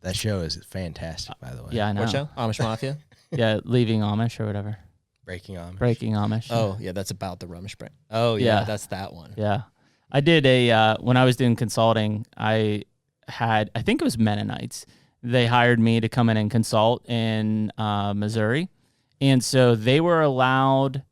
That show is fantastic, by the way. yeah, I know. What show? Amish Mafia? Yeah, leaving Amish or whatever. Breaking Amish. Breaking Amish. Oh, yeah, that's about the Rumspringa. Oh, yeah, Yeah. that's that one. Yeah. I did a when I was doing consulting, I think it was Mennonites. They hired me to come in and consult in Missouri. And so they weren't allowed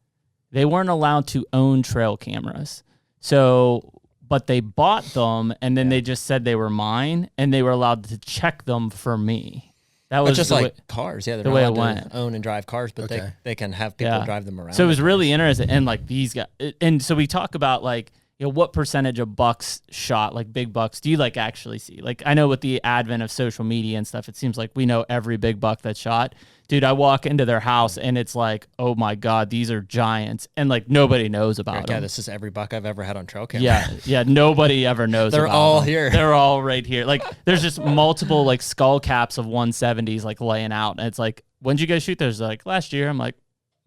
to own trail cameras. So but they bought them and then they just said they were mine and they were allowed to check them for me. That But was just the like way, cars. Yeah, they're the not way it allowed went. to own and drive cars, but Okay. they can have people drive them around. So it was in really cars. interesting. And like these guys, and so we talk about like, you know, what percentage of bucks shot, like big bucks, do you like actually see? Like I know with the advent of social media and stuff, it seems like we know every big buck that's shot. Dude, I walk into their house and it's like, oh my God, these are giants. And like nobody knows about Yeah, them. this is every buck I've ever had on trail camera. Yeah, nobody ever knows. They're about all them. here. They're all right here. Like, there's just multiple like skull caps of 170s like laying out, and it's like, when did you guys shoot those? Like last year. I'm like,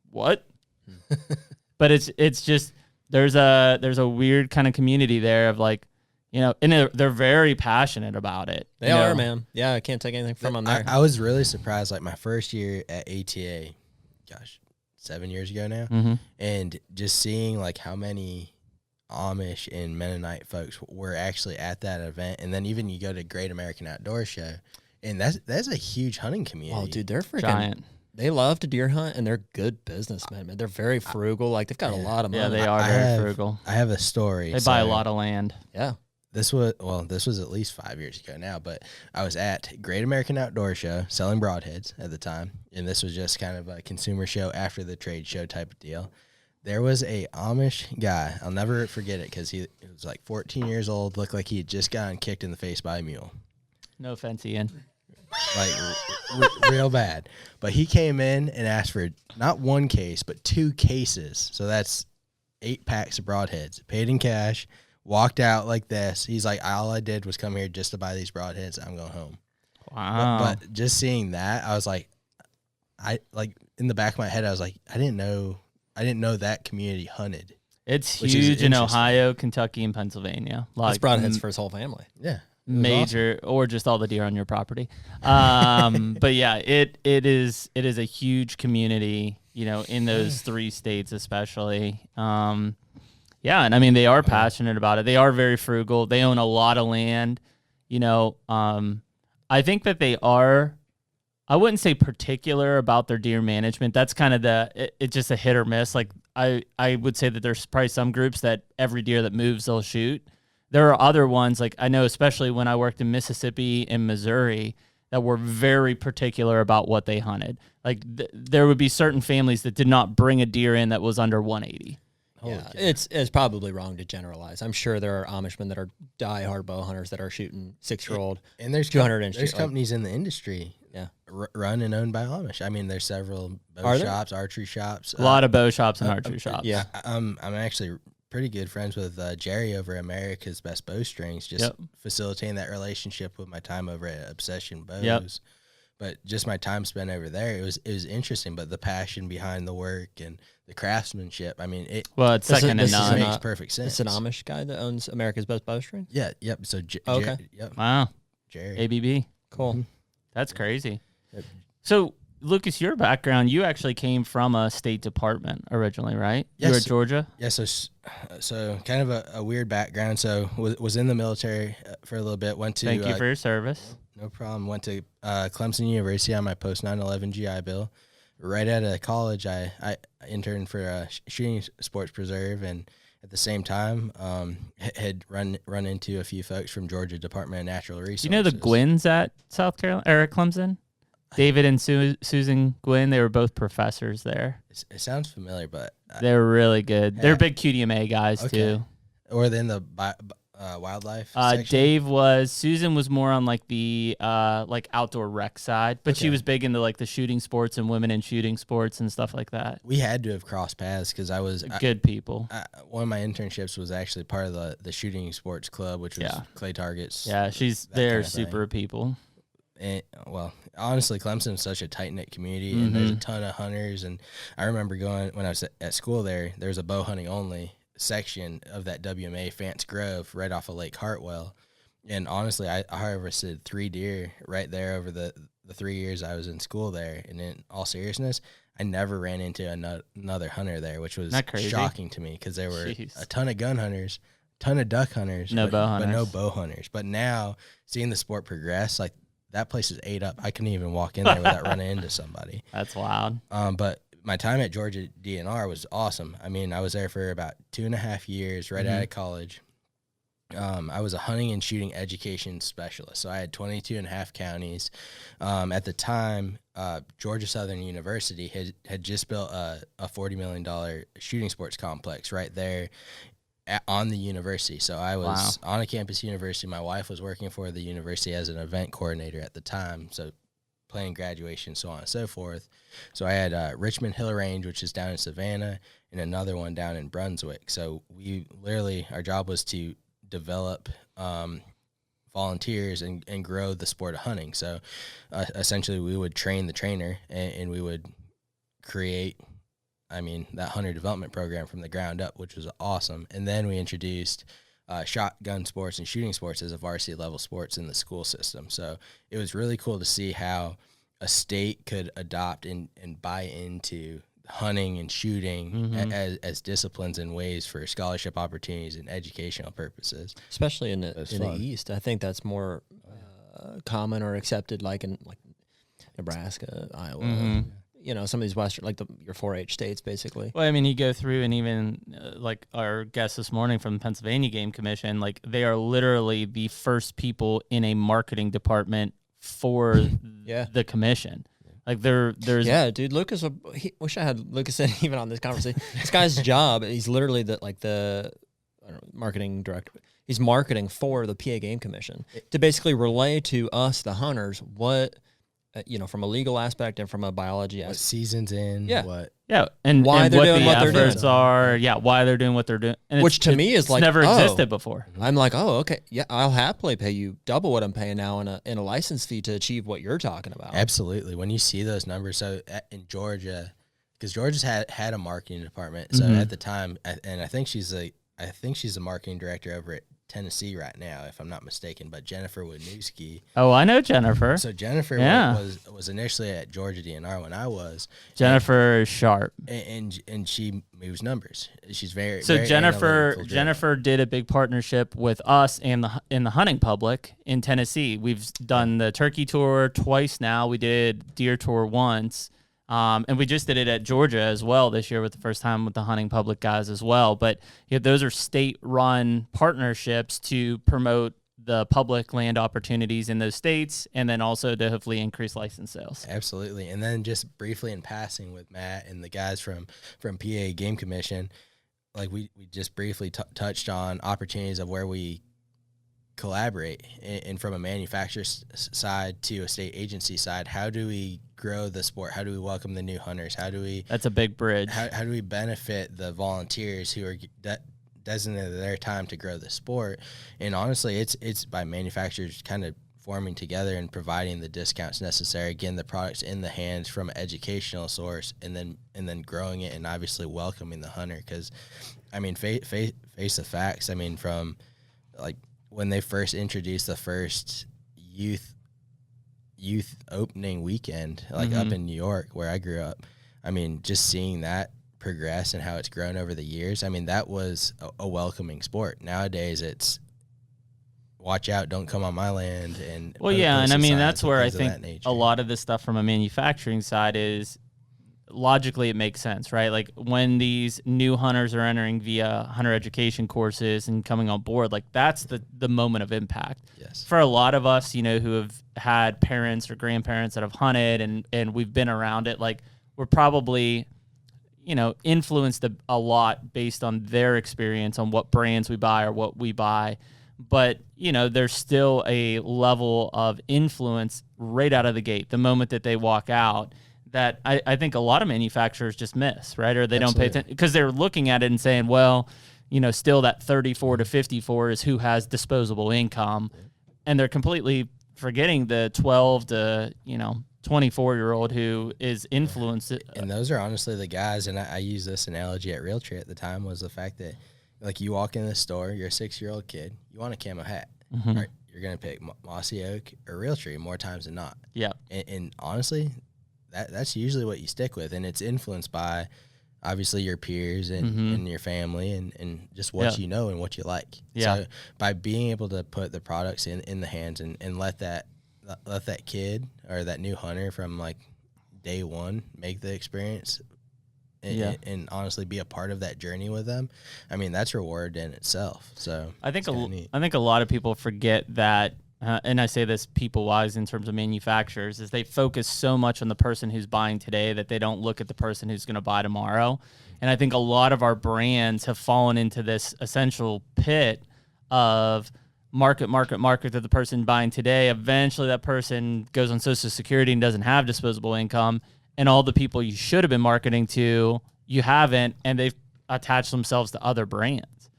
what? But it's just there's a weird kind of community there of like, you know, and they're very passionate about it. They are, man. Yeah, I can't take anything from them there. I was really surprised. Like my first year at ATA, gosh, 7 years ago now, and just seeing like how many Amish and Mennonite folks were actually at that event, and then even you go to Great American Outdoor Show, and that's a huge hunting community. Oh, dude, they're freaking giant. They love to deer hunt, and they're good businessmen, man. They're very frugal. Like, they've got a lot of money. Yeah, they are very frugal. I have a story. They buy a lot of land. Yeah. This was at least 5 years ago now, but I was at Great American Outdoor Show selling broadheads at the time, and this was just kind of a consumer show after the trade show type of deal. There was a Amish guy. I'll never forget it because he was like 14 years old, looked like he had just gotten kicked in the face by a mule. No offense, Ian. Like real bad. But he came in and asked for not one case, but 2 cases. So that's 8 packs of broadheads. Paid in cash, walked out like this. He's like, all I did was come here just to buy these broadheads. I'm going home. Wow. But just seeing that, I was like, in the back of my head, I was like, I didn't know that community hunted. It's huge in Ohio, Kentucky, and Pennsylvania. Like, that's broadheads for his whole family. Yeah. Major awesome. Or just all the deer on your property. But yeah, it is a huge community, you know, in those 3 states especially. Yeah, and I mean they are passionate about it. They are very frugal. They own a lot of land. You know, I think that they are, I wouldn't say particular about their deer management. That's kind of it's just a hit or miss. Like I would say that there's probably some groups that every deer that moves they'll shoot. There are other ones, like I know especially when I worked in Mississippi and Missouri, that were very particular about what they hunted. Like there would be certain families that did not bring a deer in that was under 180. Yeah, it's probably wrong to generalize. I'm sure there are Amishmen that are die-hard bow hunters that are shooting 6-year-old and there's 200-inch. There's companies in the industry, run and owned by Amish. I mean, there's several bow shops, archery shops. A lot of bow shops and archery shops. Yeah, I'm actually pretty good friends with Jerry over America's Best Bowstrings, just facilitating that relationship with my time over at Obsession Bows. Yep. But just my time spent over there, it was interesting. But the passion behind the work and the craftsmanship, I mean, it's second to none. Makes perfect sense. It's an Amish guy that owns America's Best Bowstring? Yeah, yep. So okay. Yep. Wow. Jerry. ABB. Cool. Mm-hmm. That's crazy. Yep. So, Lucas, your background, you actually came from a state department originally, right? Yes. You were at Georgia? Yeah, so kind of a weird background. So was in the military for a little bit. Went to Thank you for your service. No problem. Went to Clemson University on my post 9/11 GI Bill. Right out of college, I interned for a shooting sports preserve, and at the same time, had run into a few folks from Georgia Department of Natural Resources. You know the Gwynns at South Carolina or at Clemson? David and Susan Gwynn, they were both professors there. It sounds familiar, but they're really good. They're big QDMA guys too. Or in the wildlife section? Dave was. Susan was more on like the like outdoor rec side, but she was big into like the shooting sports and women in shooting sports and stuff like that. We had to have crossed paths because I was good people. One of my internships was actually part of the shooting sports club, which was Clay Targets. Yeah, they're super people. And, well, honestly, Clemson is such a tight-knit community, and there's a ton of hunters. And I remember going, when I was at school there was a bow hunting only section of that WMA, Fance Grove, right off of Lake Hartwell. And honestly, I harvested 3 deer right there over the 3 years I was in school there. And in all seriousness, I never ran into another hunter there, which was shocking to me because there were a ton of gun hunters, ton of duck hunters, but no bow hunters. But now, seeing the sport progress, like, that place is ate up. I couldn't even walk in there without running into somebody. That's wild. But my time at Georgia DNR was awesome. I mean, I was there for about 2.5 years, right out of college. I was a hunting and shooting education specialist. So I had 22.5 counties. At the time, Georgia Southern University had just built a $40 million shooting sports complex right there on the university. So I was on a campus university. My wife was working for the university as an event coordinator at the time, so planning graduation, so on and so forth. So I had Richmond Hill Range, which is down in Savannah, and another one down in Brunswick. So we literally, our job was to develop volunteers and grow the sport of hunting. So essentially we would train the trainer, and we would create I mean, that hunter development program from the ground up, which was awesome. And then we introduced shotgun sports and shooting sports as a varsity level sports in the school system. So it was really cool to see how a state could adopt and buy into hunting and shooting as disciplines and ways for scholarship opportunities and educational purposes. Especially in the East. I think that's more common or accepted, like in Nebraska, Iowa. You know, some of these Western, like your 4-H states, basically. Well, I mean, you go through and even like our guest this morning from the Pennsylvania Game Commission, like they are literally the first people in a marketing department for the commission. Like there's dude. Lucas, wish I had Lucas in even on this conversation. This guy's job, he's literally the marketing director. He's marketing for the PA Game Commission to basically relay to us, the hunters, what from a legal aspect and from a biology aspect. What season's in, and why and they're what doing the what they're efforts doing. are, why they're doing what they're doing. And which to me is it's like never existed before. I'm like, okay, yeah, I'll happily pay you double what I'm paying now in a license fee to achieve what you're talking about. Absolutely. When you see those numbers, so in Georgia, because Georgia's had a marketing department, so at the time, and I think she's a marketing director over at Tennessee right now, if I'm not mistaken, but Jennifer Wisniewski. Oh, I know Jennifer. So Jennifer was initially at Georgia DNR when I was. Jennifer is sharp, and she moves numbers. She's very Jennifer did a big partnership with us and in the hunting public in Tennessee. We've done the turkey tour twice now. We did deer tour once. And we just did it at Georgia as well this year with the first time with the hunting public guys as well. But those are state-run partnerships to promote the public land opportunities in those states and then also to hopefully increase license sales. Absolutely. And then just briefly in passing with Matt and the guys from PA Game Commission, like we just briefly touched on opportunities of where we collaborate, and from a manufacturer side to a state agency side, how do we grow the sport? How do we welcome the new hunters? That's a big bridge. How do we benefit the volunteers who are designated their time to grow the sport? And honestly, it's by manufacturers kind of forming together and providing the discounts necessary, getting the products in the hands from an educational source, and then growing it and obviously welcoming the hunter. Because I mean, face the facts. I mean, from like when they first introduced the first youth opening weekend, like up in New York where I grew up, I mean, just seeing that progress and how it's grown over the years, I mean, that was a welcoming sport. Nowadays, it's watch out, don't come on my land. And and I mean, that's where I think a lot of this stuff from a manufacturing side is logically it makes sense, right? Like when these new hunters are entering via hunter education courses and coming on board, like that's the moment of impact. Yes. For a lot of us, who have had parents or grandparents that have hunted and we've been around it, like we're probably, influenced a lot based on their experience on what brands we buy or what we buy. But, there's still a level of influence right out of the gate, the moment that they walk out, that I think a lot of manufacturers just miss, right? Or they don't pay attention because they're looking at it and saying, well, still that 34 to 54 is who has disposable income. And they're completely forgetting the 12 to, 24-year-old who is influenced. And those are honestly the guys, and I use this analogy at Realtree at the time, was the fact that, like, you walk in the store, you're a 6-year-old kid, you want a camo hat. Right? You're going to pick Mossy Oak or Realtree more times than not. Yeah. And honestly, that's usually what you stick with, and it's influenced by obviously your peers and your family and just what you know and what you like. Yeah. So by being able to put the products in the hands and let that kid or that new hunter from like day one make the experience and honestly be a part of that journey with them, I mean, that's reward in itself. So I think a lot of people forget that. And I say this people-wise in terms of manufacturers, is they focus so much on the person who's buying today that they don't look at the person who's going to buy tomorrow. And I think a lot of our brands have fallen into this essential pit of market to the person buying today. Eventually that person goes on Social Security and doesn't have disposable income. And all the people you should have been marketing to, you haven't, and they've attached themselves to other brands.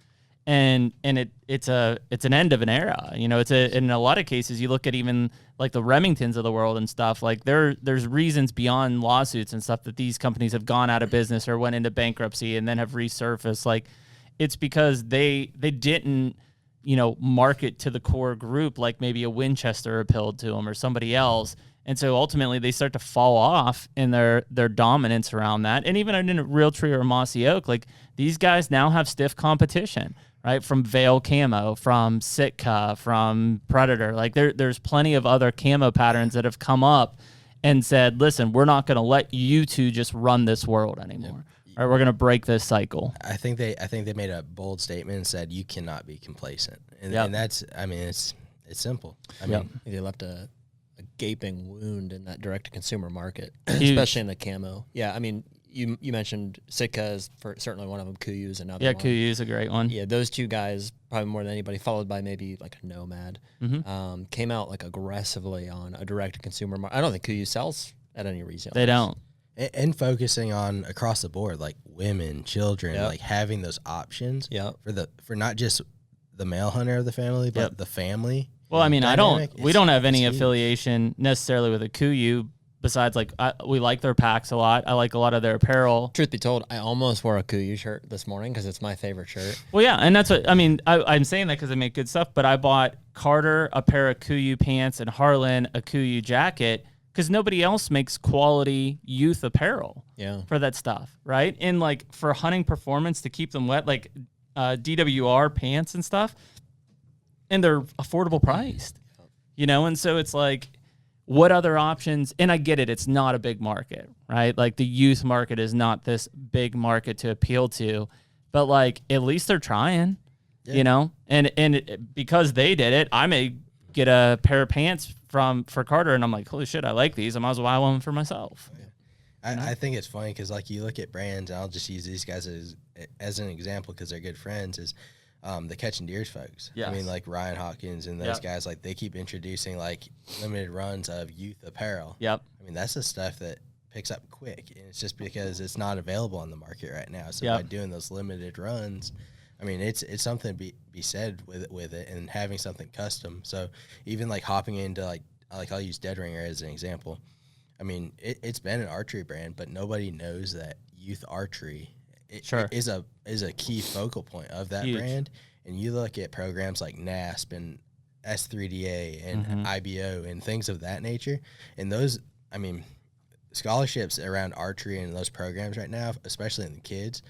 and it's an end of an era. You know, in a lot of cases, you look at even like the Remingtons of the world and stuff, like there's reasons beyond lawsuits and stuff that these companies have gone out of business or went into bankruptcy and then have resurfaced. Like, it's because they didn't, you know, market to the core group like maybe a Winchester appealed to them or somebody else. And so ultimately they start to fall off in their dominance around that. And even in a Realtree or a Mossy Oak, like these guys now have stiff competition, right? From Veil Camo, from Sitka, from Predator. Like there's plenty of other camo patterns that have come up and said, listen, we're not going to let you two just run this world anymore. All right, we're going to break this cycle. I think they made a bold statement and said you cannot be complacent. And that's, I mean, it's simple. I mean, they left a gaping wound in that direct-to-consumer market, especially in the camo. Yeah, I mean, you mentioned Sitka is certainly one of them. Kuiu is another one. Yeah, Kuiu is a great one. Yeah, those two guys, probably more than anybody, followed by maybe like a Nomad, came out like aggressively on a direct-to-consumer market. I don't think Kuiu sells at any retail. They don't. And focusing on across the board, like women, children, like having those options for not just the male hunter of the family, but the family. Well, I mean, we don't have any affiliation necessarily with a Kuiu besides like we like their packs a lot. I like a lot of their apparel. Truth be told, I almost wore a Kuiu shirt this morning because it's my favorite shirt. Well, yeah, and that's what I mean. I'm saying that because they make good stuff, but I bought Carter a pair of Kuiu pants and Harlan a Kuiu jacket because nobody else makes quality youth apparel for that stuff, right? And like for hunting performance to keep them wet, like DWR pants and stuff, and they're affordable priced, you know? And so it's like, what other options? And I get it, it's not a big market, right? Like the youth market is not this big market to appeal to, but like at least they're trying, you know? And because they did it, I may get a pair of pants for Carter, and I'm like, holy shit, I like these. I might as well buy one for myself. I think it's funny because like you look at brands, and I'll just use these guys as an example because they're good friends, is the Catching Deers folks. Yes. I mean, like Ryan Hawkins and those guys, like they keep introducing like limited runs of youth apparel. Yep. I mean, that's the stuff that picks up quick, and it's just because it's not available on the market right now. So by doing those limited runs, I mean, it's something to be said with it, and having something custom. So even like hopping into like I'll use Dead Ringer as an example. I mean, it's been an archery brand, but nobody knows that youth archery is a key focal point of that brand. And you look at programs like NASP and S3DA and IBO and things of that nature, and those, I mean, scholarships around archery and those programs right now, especially in the kids,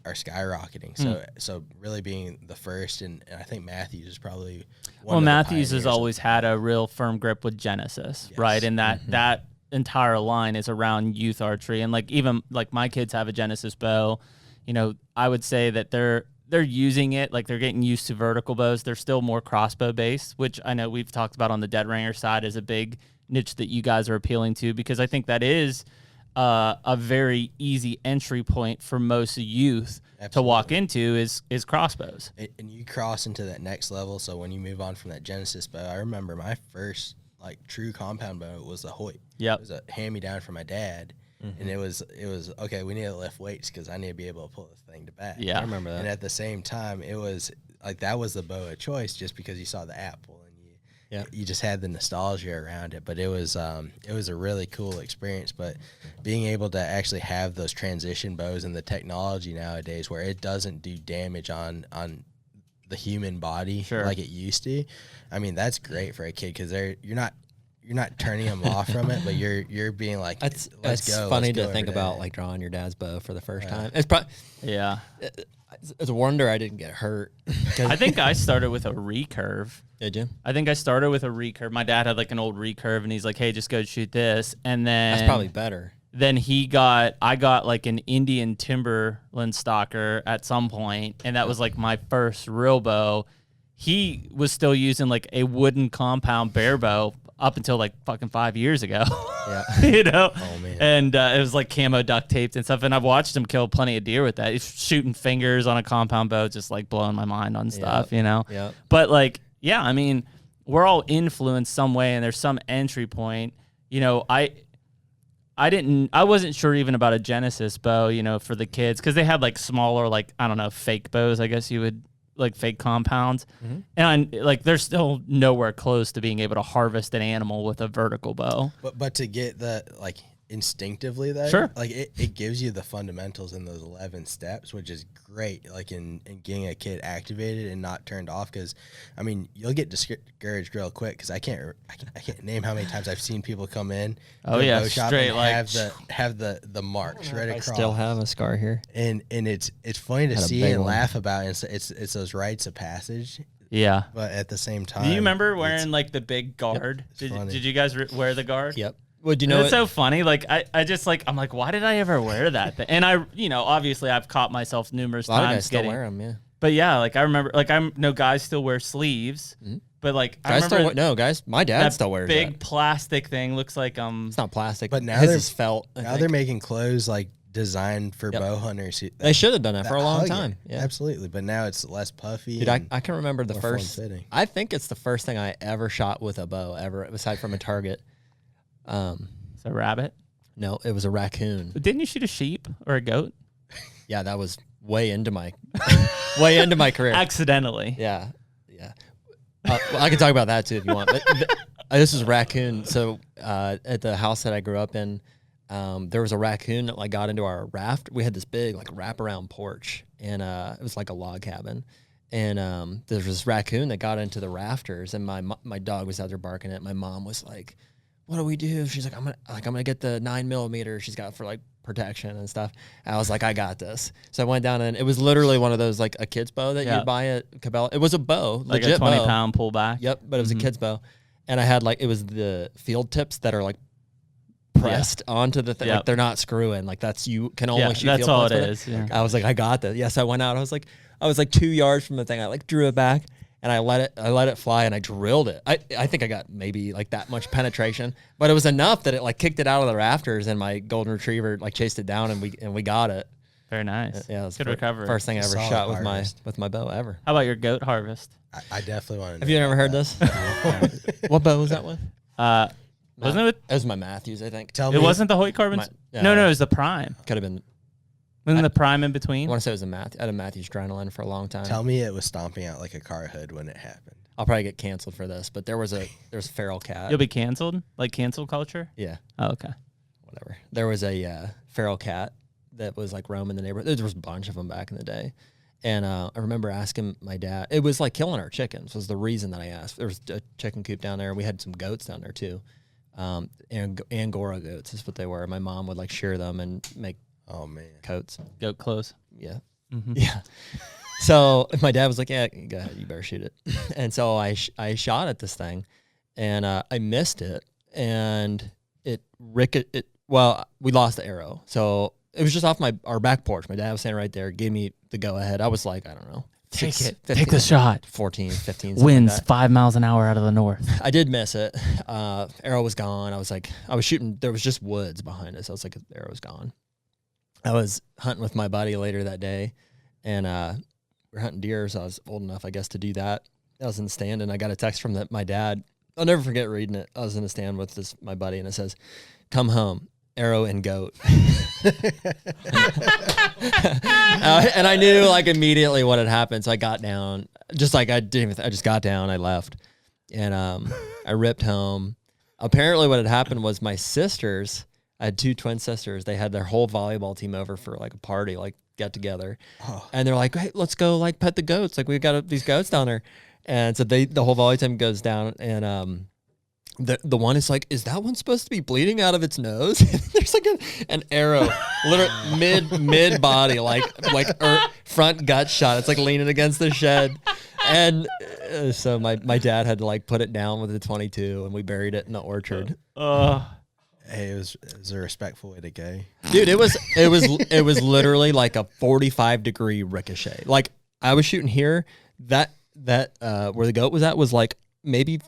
are skyrocketing. So really being the first, and I think Matthews is probably one of the Matthews has pioneers always had a real firm grip with Genesis, right? And that entire line is around youth archery. And like even like my kids have a Genesis bow, you know, I would say that they're using it, like they're getting used to vertical bows. They're still more crossbow based, which I know we've talked about on the Dead Ringer side is a big niche that you guys are appealing to, because I think that is a very easy entry point for most youth to walk into is crossbows. And you cross into that next level. So when you move on from that Genesis bow, I remember my first like true compound bow was the Hoyt. Yep. It was a hand-me-down from my dad. And it was okay, we need to lift weights because I need to be able to pull this thing to back. Yeah, I remember that. And at the same time, it was like that was the bow of choice just because you saw the apple and you just had the nostalgia around it. But it was a really cool experience. But being able to actually have those transition bows and the technology nowadays where it doesn't do damage on the human body like it used to, I mean, that's great for a kid because you're not turning them off from it, but you're being like, let's go. It's funny to think about like drawing your dad's bow for the first time. It's probably it's a wonder I didn't get hurt. I think I started with a recurve. Did you? I think I started with a recurve. My dad had like an old recurve, and he's like, "Hey, just go shoot this." And then that's probably better. Then I got like an Indian Timberland stalker at some point, and that was like my first real bow. He was still using like a wooden compound bear bow up until like fucking 5 years ago. Yeah. You know? Oh, man. And it was like camo duct taped and stuff. And I've watched him kill plenty of deer with that. He's shooting fingers on a compound bow, just like blowing my mind on stuff, you know? Yeah. But like, yeah, I mean, we're all influenced some way, and there's some entry point. You know, I wasn't sure even about a Genesis bow, you know, for the kids, because they had like smaller, like, I don't know, fake bows, I guess you would like fake compounds, and like they're still nowhere close to being able to harvest an animal with a vertical bow. But to get the like instinctively though, Sure. like it gives you the fundamentals in those 11 steps, which is great, like in getting a kid activated and not turned off. Because I mean, you'll get discouraged real quick, because I can't name how many times I've seen people come in bow shop straight and like have the marks right across. I still have a scar here, and it's funny to see and laugh about it. It's those rites of passage. Yeah, But at the same time, do you remember wearing like the big guard? Yep, did you guys wear the guard? Yep. Well, do you know it's so funny. Like I just like, I'm like, why did I ever wear that thing? And I, obviously I've caught myself numerous a lot of times guys still getting. wear them, yeah. But yeah, like I remember, like guys still wear sleeves, but like Guys I remember no, guys, my dad that still wears big that. plastic thing. Looks like It's not plastic, But now his they're- is felt. now they're making clothes like designed for bow hunters. They should have done that for a long hug it. time. Yeah, Absolutely. But now it's less puffy. dude, and I can remember the more first. form-fitting. I think it's the first thing I ever shot with a bow ever, aside from a target. it's a rabbit. No, it was a raccoon. But didn't you shoot a sheep or a goat Yeah, that was way into my way into my career. accidentally? Yeah, yeah. Well, I can talk about that too if you want. But this is raccoon. So at the house that I grew up in, there was a raccoon that like got into our raft. We had this big like wraparound porch, and it was like a log cabin. And there was this raccoon that got into the rafters, and my dog was out there barking at. My mom was like, "What do we do?" She's like, "I'm gonna get the 9mm she's got for like protection and stuff." And I was like, "I got this." So I went down, and it was literally one of those like a kid's bow that you buy at Cabela. It was a bow, Like legit a 20 bow. pound pullback. Yep, but it was a kid's bow, and I had like it was the field tips that are like pressed onto the thing. Yep. Like they're not screwing. Like that's you can only shoot. That's field all it tips with is. Yeah. I was like, I got this. Yes, I went out. I was like 2 yards from the thing. I like drew it back, and I let it fly, and I drilled it. I think I got maybe like that much penetration, but it was enough that it like kicked it out of the rafters, and my golden retriever like chased it down, and we got it. Very nice. Yeah, it was Good the recovery. First thing I ever Solid shot harvest. with my bow ever. How about your goat harvest? I definitely want to know. Have you ever heard this? What bow was that with? Wasn't it? It was my Matthews, I think. Tell me. It wasn't the Hoyt Carbons. No, it was the Prime. Could have been. Wasn't the Prime in I between? want to say it was I had a Matthews Adrenaline for a long time. Tell me it was stomping out like a car hood when it happened. I'll probably get canceled for this, but there was a feral cat. You'll be canceled, like cancel culture. Yeah, Oh, okay. whatever. There was a feral cat that was like roaming the neighborhood. There was a bunch of them back in the day. And I remember asking my dad, it was like killing our chickens was the reason that I asked. There was a chicken coop down there, and we had some goats down there too. Angora goats is what they were. My mom would like shear them and make coats. Goat clothes. Yeah. Yeah. So my dad was like, "Yeah, go ahead, you better shoot it." And so I shot at this thing, and I missed it, and well, we lost the arrow. So it was just off our back porch. My dad was standing right there, gave me the go ahead. I was like, I don't know. Take 15, the shot. 14, 15. something Winds like that. 5 miles an hour out of the north. I did miss it. Arrow was gone. I was shooting. There was just woods behind us. I was like, the arrow was gone. I was hunting with my buddy later that day, and we were hunting deer. So I was old enough, I guess, to do that. I was in the stand, and I got a text from my dad. I'll never forget reading it. I was in the stand with my buddy, and it says, "Come home, arrow and goat." And I knew like immediately what had happened. So I got down, just like I just got down. I left, and I ripped home. Apparently, what had happened was my sisters. I had two twin sisters. They had their whole volleyball team over for like a party, like get together, and they're like, "Hey, let's go like pet the goats. Like we've got these goats down there." And so the whole volley team goes down, and the one is like, "Is that one supposed to be bleeding out of its nose?" There's like an arrow, literally mid body, like front gut shot. It's like leaning against the shed, and so my dad had to like put it down with a 22, and we buried it in the orchard. Hey, it was a respectful way to go. Dude, it was literally like a 45-degree ricochet. Like I was shooting here, that where the goat was at was like maybe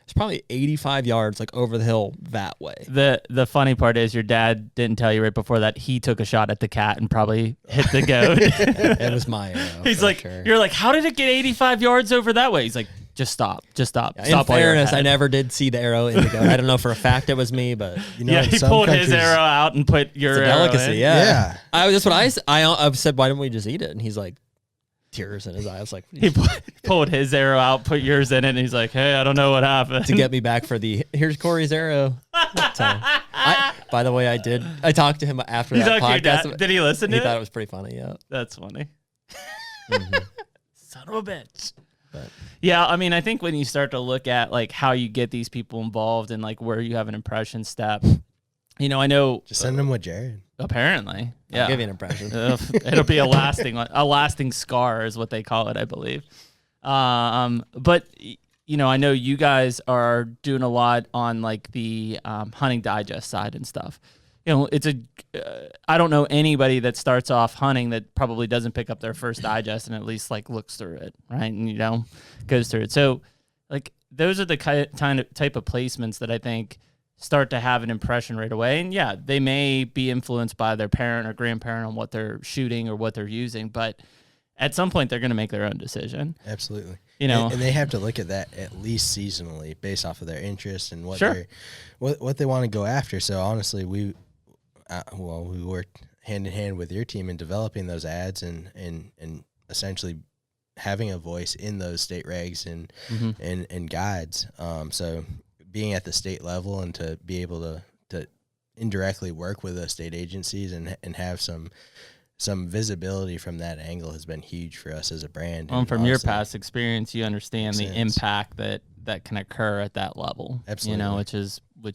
it's probably 85 yards like over the hill that way. The funny part is your dad didn't tell you right before that he took a shot at the cat and probably hit the goat. It was my arrow. He's like, sure. You're like, how did it get 85 yards over that way? He's like, just stop. Yeah, Stop. in while you're fairness, I ahead." never did see the arrow in the goat. I don't know for a fact it was me, but You know, Yeah, in he some pulled his countries- arrow out and put your it's a arrow delicacy. in. Yeah. Yeah. That's what I said. Why don't we just eat it? And he's like, tears in his eyes. Like He pulled his arrow out, put yours in it, and he's like, "Hey, I don't know what happened." to get me back for the here's Corey's arrow. By the way, I talked to him after that podcast. Did he listen to it? He thought it was pretty funny. Yeah, that's funny. Son of a bitch. but Yeah, I mean, I think when you start to look at like how you get these people involved and like where you have an impression step, you know, I know. Just send them with Jared. Apparently, yeah. I'll give you an impression. It'll be a lasting scar is what they call it, I believe. But you know, I know you guys are doing a lot on like the hunting digest side and stuff. You know, I don't know anybody that starts off hunting that probably doesn't pick up their first digest and at least like looks through it, right? And you know, goes through it. So, like those are the type of placements that I think start to have an impression right away. And yeah, they may be influenced by their parent or grandparent on what they're shooting or what they're using, but at some point they're going to make their own decision. Absolutely. You know, and they have to look at that at least seasonally based off of their interest and what what they want to go after. So honestly, we worked hand in hand with your team in developing those ads and essentially having a voice in those state regs and guides. So being at the state level and to be able to indirectly work with those state agencies and have some visibility from that angle has been huge for us as a brand. Well, and from your past experience, you understand the impact that can occur at that level. Absolutely. You know, which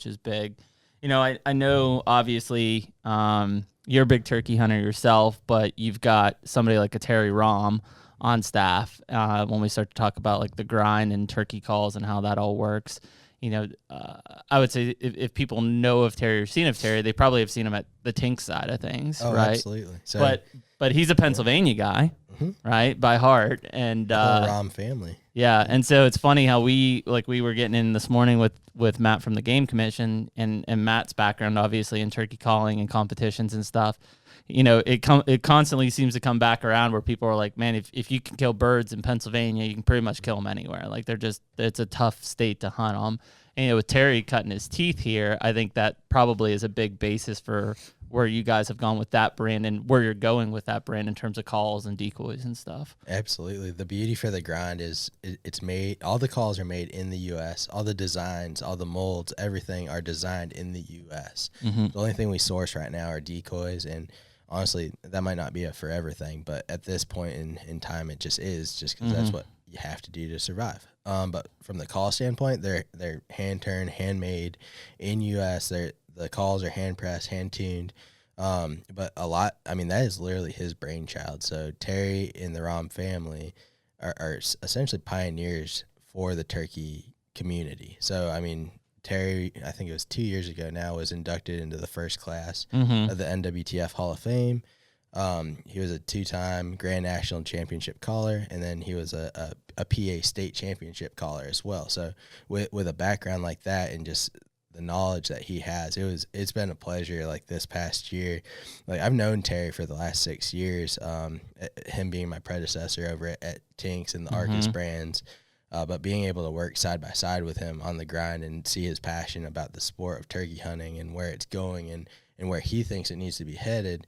is big. You know, I know obviously you're a big turkey hunter yourself, but you've got somebody like a Terry Rom on staff when we start to talk about like the grind and turkey calls and how that all works. You know, I would say if people know of Terry or seen of Terry, they probably have seen him at the Tink side of things, right? Absolutely. So, but he's a Pennsylvania guy, right, by heart, and the whole Rom family. Yeah, and so it's funny how we were getting in this morning with Matt from the Game Commission and Matt's background, obviously in turkey calling and competitions and stuff. You know, it constantly seems to come back around where people are like, man, if you can kill birds in Pennsylvania, you can pretty much kill them anywhere. Like it's a tough state to hunt them. And, you know, with Terry cutting his teeth here, I think that probably is a big basis for where you guys have gone with that brand and where you're going with that brand in terms of calls and decoys and stuff. Absolutely. The beauty for the grind is it's made, all the calls are made in the U.S. All the designs, all the molds, everything are designed in the U.S. The only thing we source right now are decoys, and honestly, that might not be a forever thing, but at this point in time, it just is, just because that's what you have to do to survive. But from the call standpoint, they're hand turned, handmade in U.S. The calls are hand pressed, hand tuned. But a lot, I mean, that is literally his brainchild. So Terry and the Rom family are essentially pioneers for the turkey community. So, I mean, Terry, I think it was 2 years ago now, was inducted into the first class of the NWTF Hall of Fame. He was a 2-time Grand National Championship caller, and then he was a PA State Championship caller as well. So with a background like that and just the knowledge that he has, it's been a pleasure. Like this past year, like I've known Terry for the last 6 years, him being my predecessor over at Tinks and the Arcus brands. But being able to work side by side with him on the grind and see his passion about the sport of turkey hunting and where it's going and where he thinks it needs to be headed,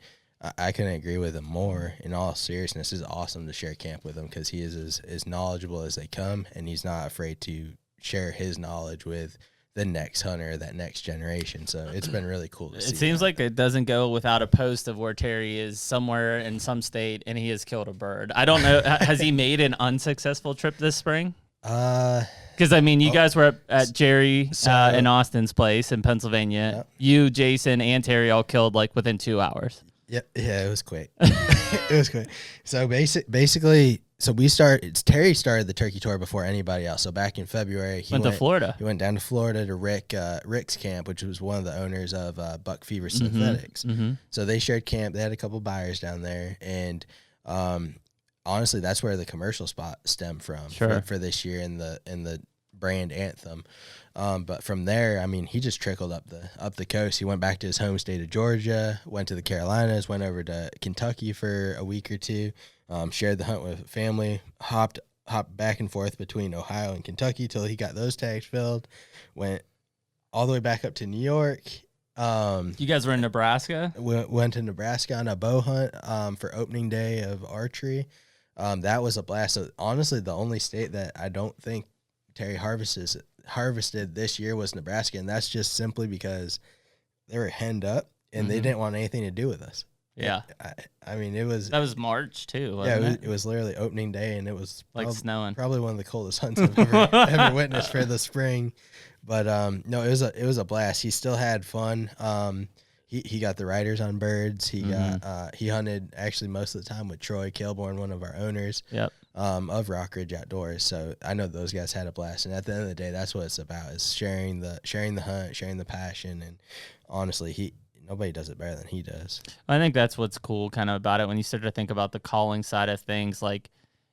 I couldn't agree with him more. In all seriousness, it's awesome to share camp with him because he is as knowledgeable as they come, and he's not afraid to share his knowledge with the next hunter, that next generation. So it's been really cool to see. It seems like it doesn't go without a post of where Terry is somewhere in some state and he has killed a bird. I don't know. Has he made an unsuccessful trip this spring? Because I mean, you guys were at Jerry in Austin's place in Pennsylvania. Yep. You, Jason, and Terry all killed like within 2 hours. Yeah, it was quick. It was quick. So basically, Terry started the turkey tour before anybody else. So back in February, he went to Florida. He went down to Florida to Rick's camp, which was one of the owners of Buck Fever Synthetics. So they shared camp. They had a couple buyers down there, and honestly, that's where the commercial spot stemmed from for this year in the brand anthem. But from there, I mean, he just trickled up the coast. He went back to his home state of Georgia, went to the Carolinas, went over to Kentucky for a week or two, shared the hunt with family, hopped back and forth between Ohio and Kentucky till he got those tags filled, went all the way back up to New York. You guys were in Nebraska? Went to Nebraska on a bow hunt for opening day of archery. That was a blast. So honestly, the only state that I don't think Terry harvested this year was Nebraska, and that's just simply because they were henned up and they didn't want anything to do with us. Yeah. I mean, that was March too, yeah, wasn't it was literally opening day, and it was like snowing. Probably one of the coldest hunts I've ever witnessed for the spring. But no, it was a blast. He still had fun. He got the riders on birds. He got he hunted actually most of the time with Troy Kilborn, one of our owners. Yep. Of Rock Ridge Outdoors. So I know those guys had a blast. And at the end of the day, that's what it's about: is sharing the hunt, sharing the passion. And honestly, nobody does it better than he does. I think that's what's cool kind of about it when you start to think about the calling side of things. Like,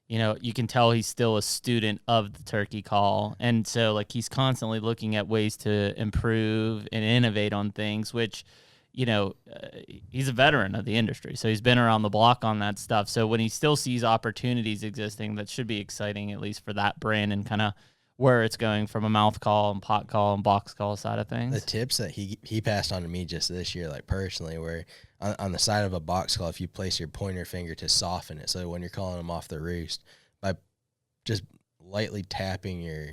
you know, you can tell he's still a student of the turkey call. And so, like, he's constantly looking at ways to improve and innovate on things, which, you know, he's a veteran of the industry. So he's been around the block on that stuff. So when he still sees opportunities existing, that should be exciting, at least for that brand and kind of where it's going from a mouth call and pot call and box call side of things. The tips that he passed on to me just this year, like personally, where on the side of a box call, if you place your pointer finger to soften it, so when you're calling them off the roost, by just lightly tapping your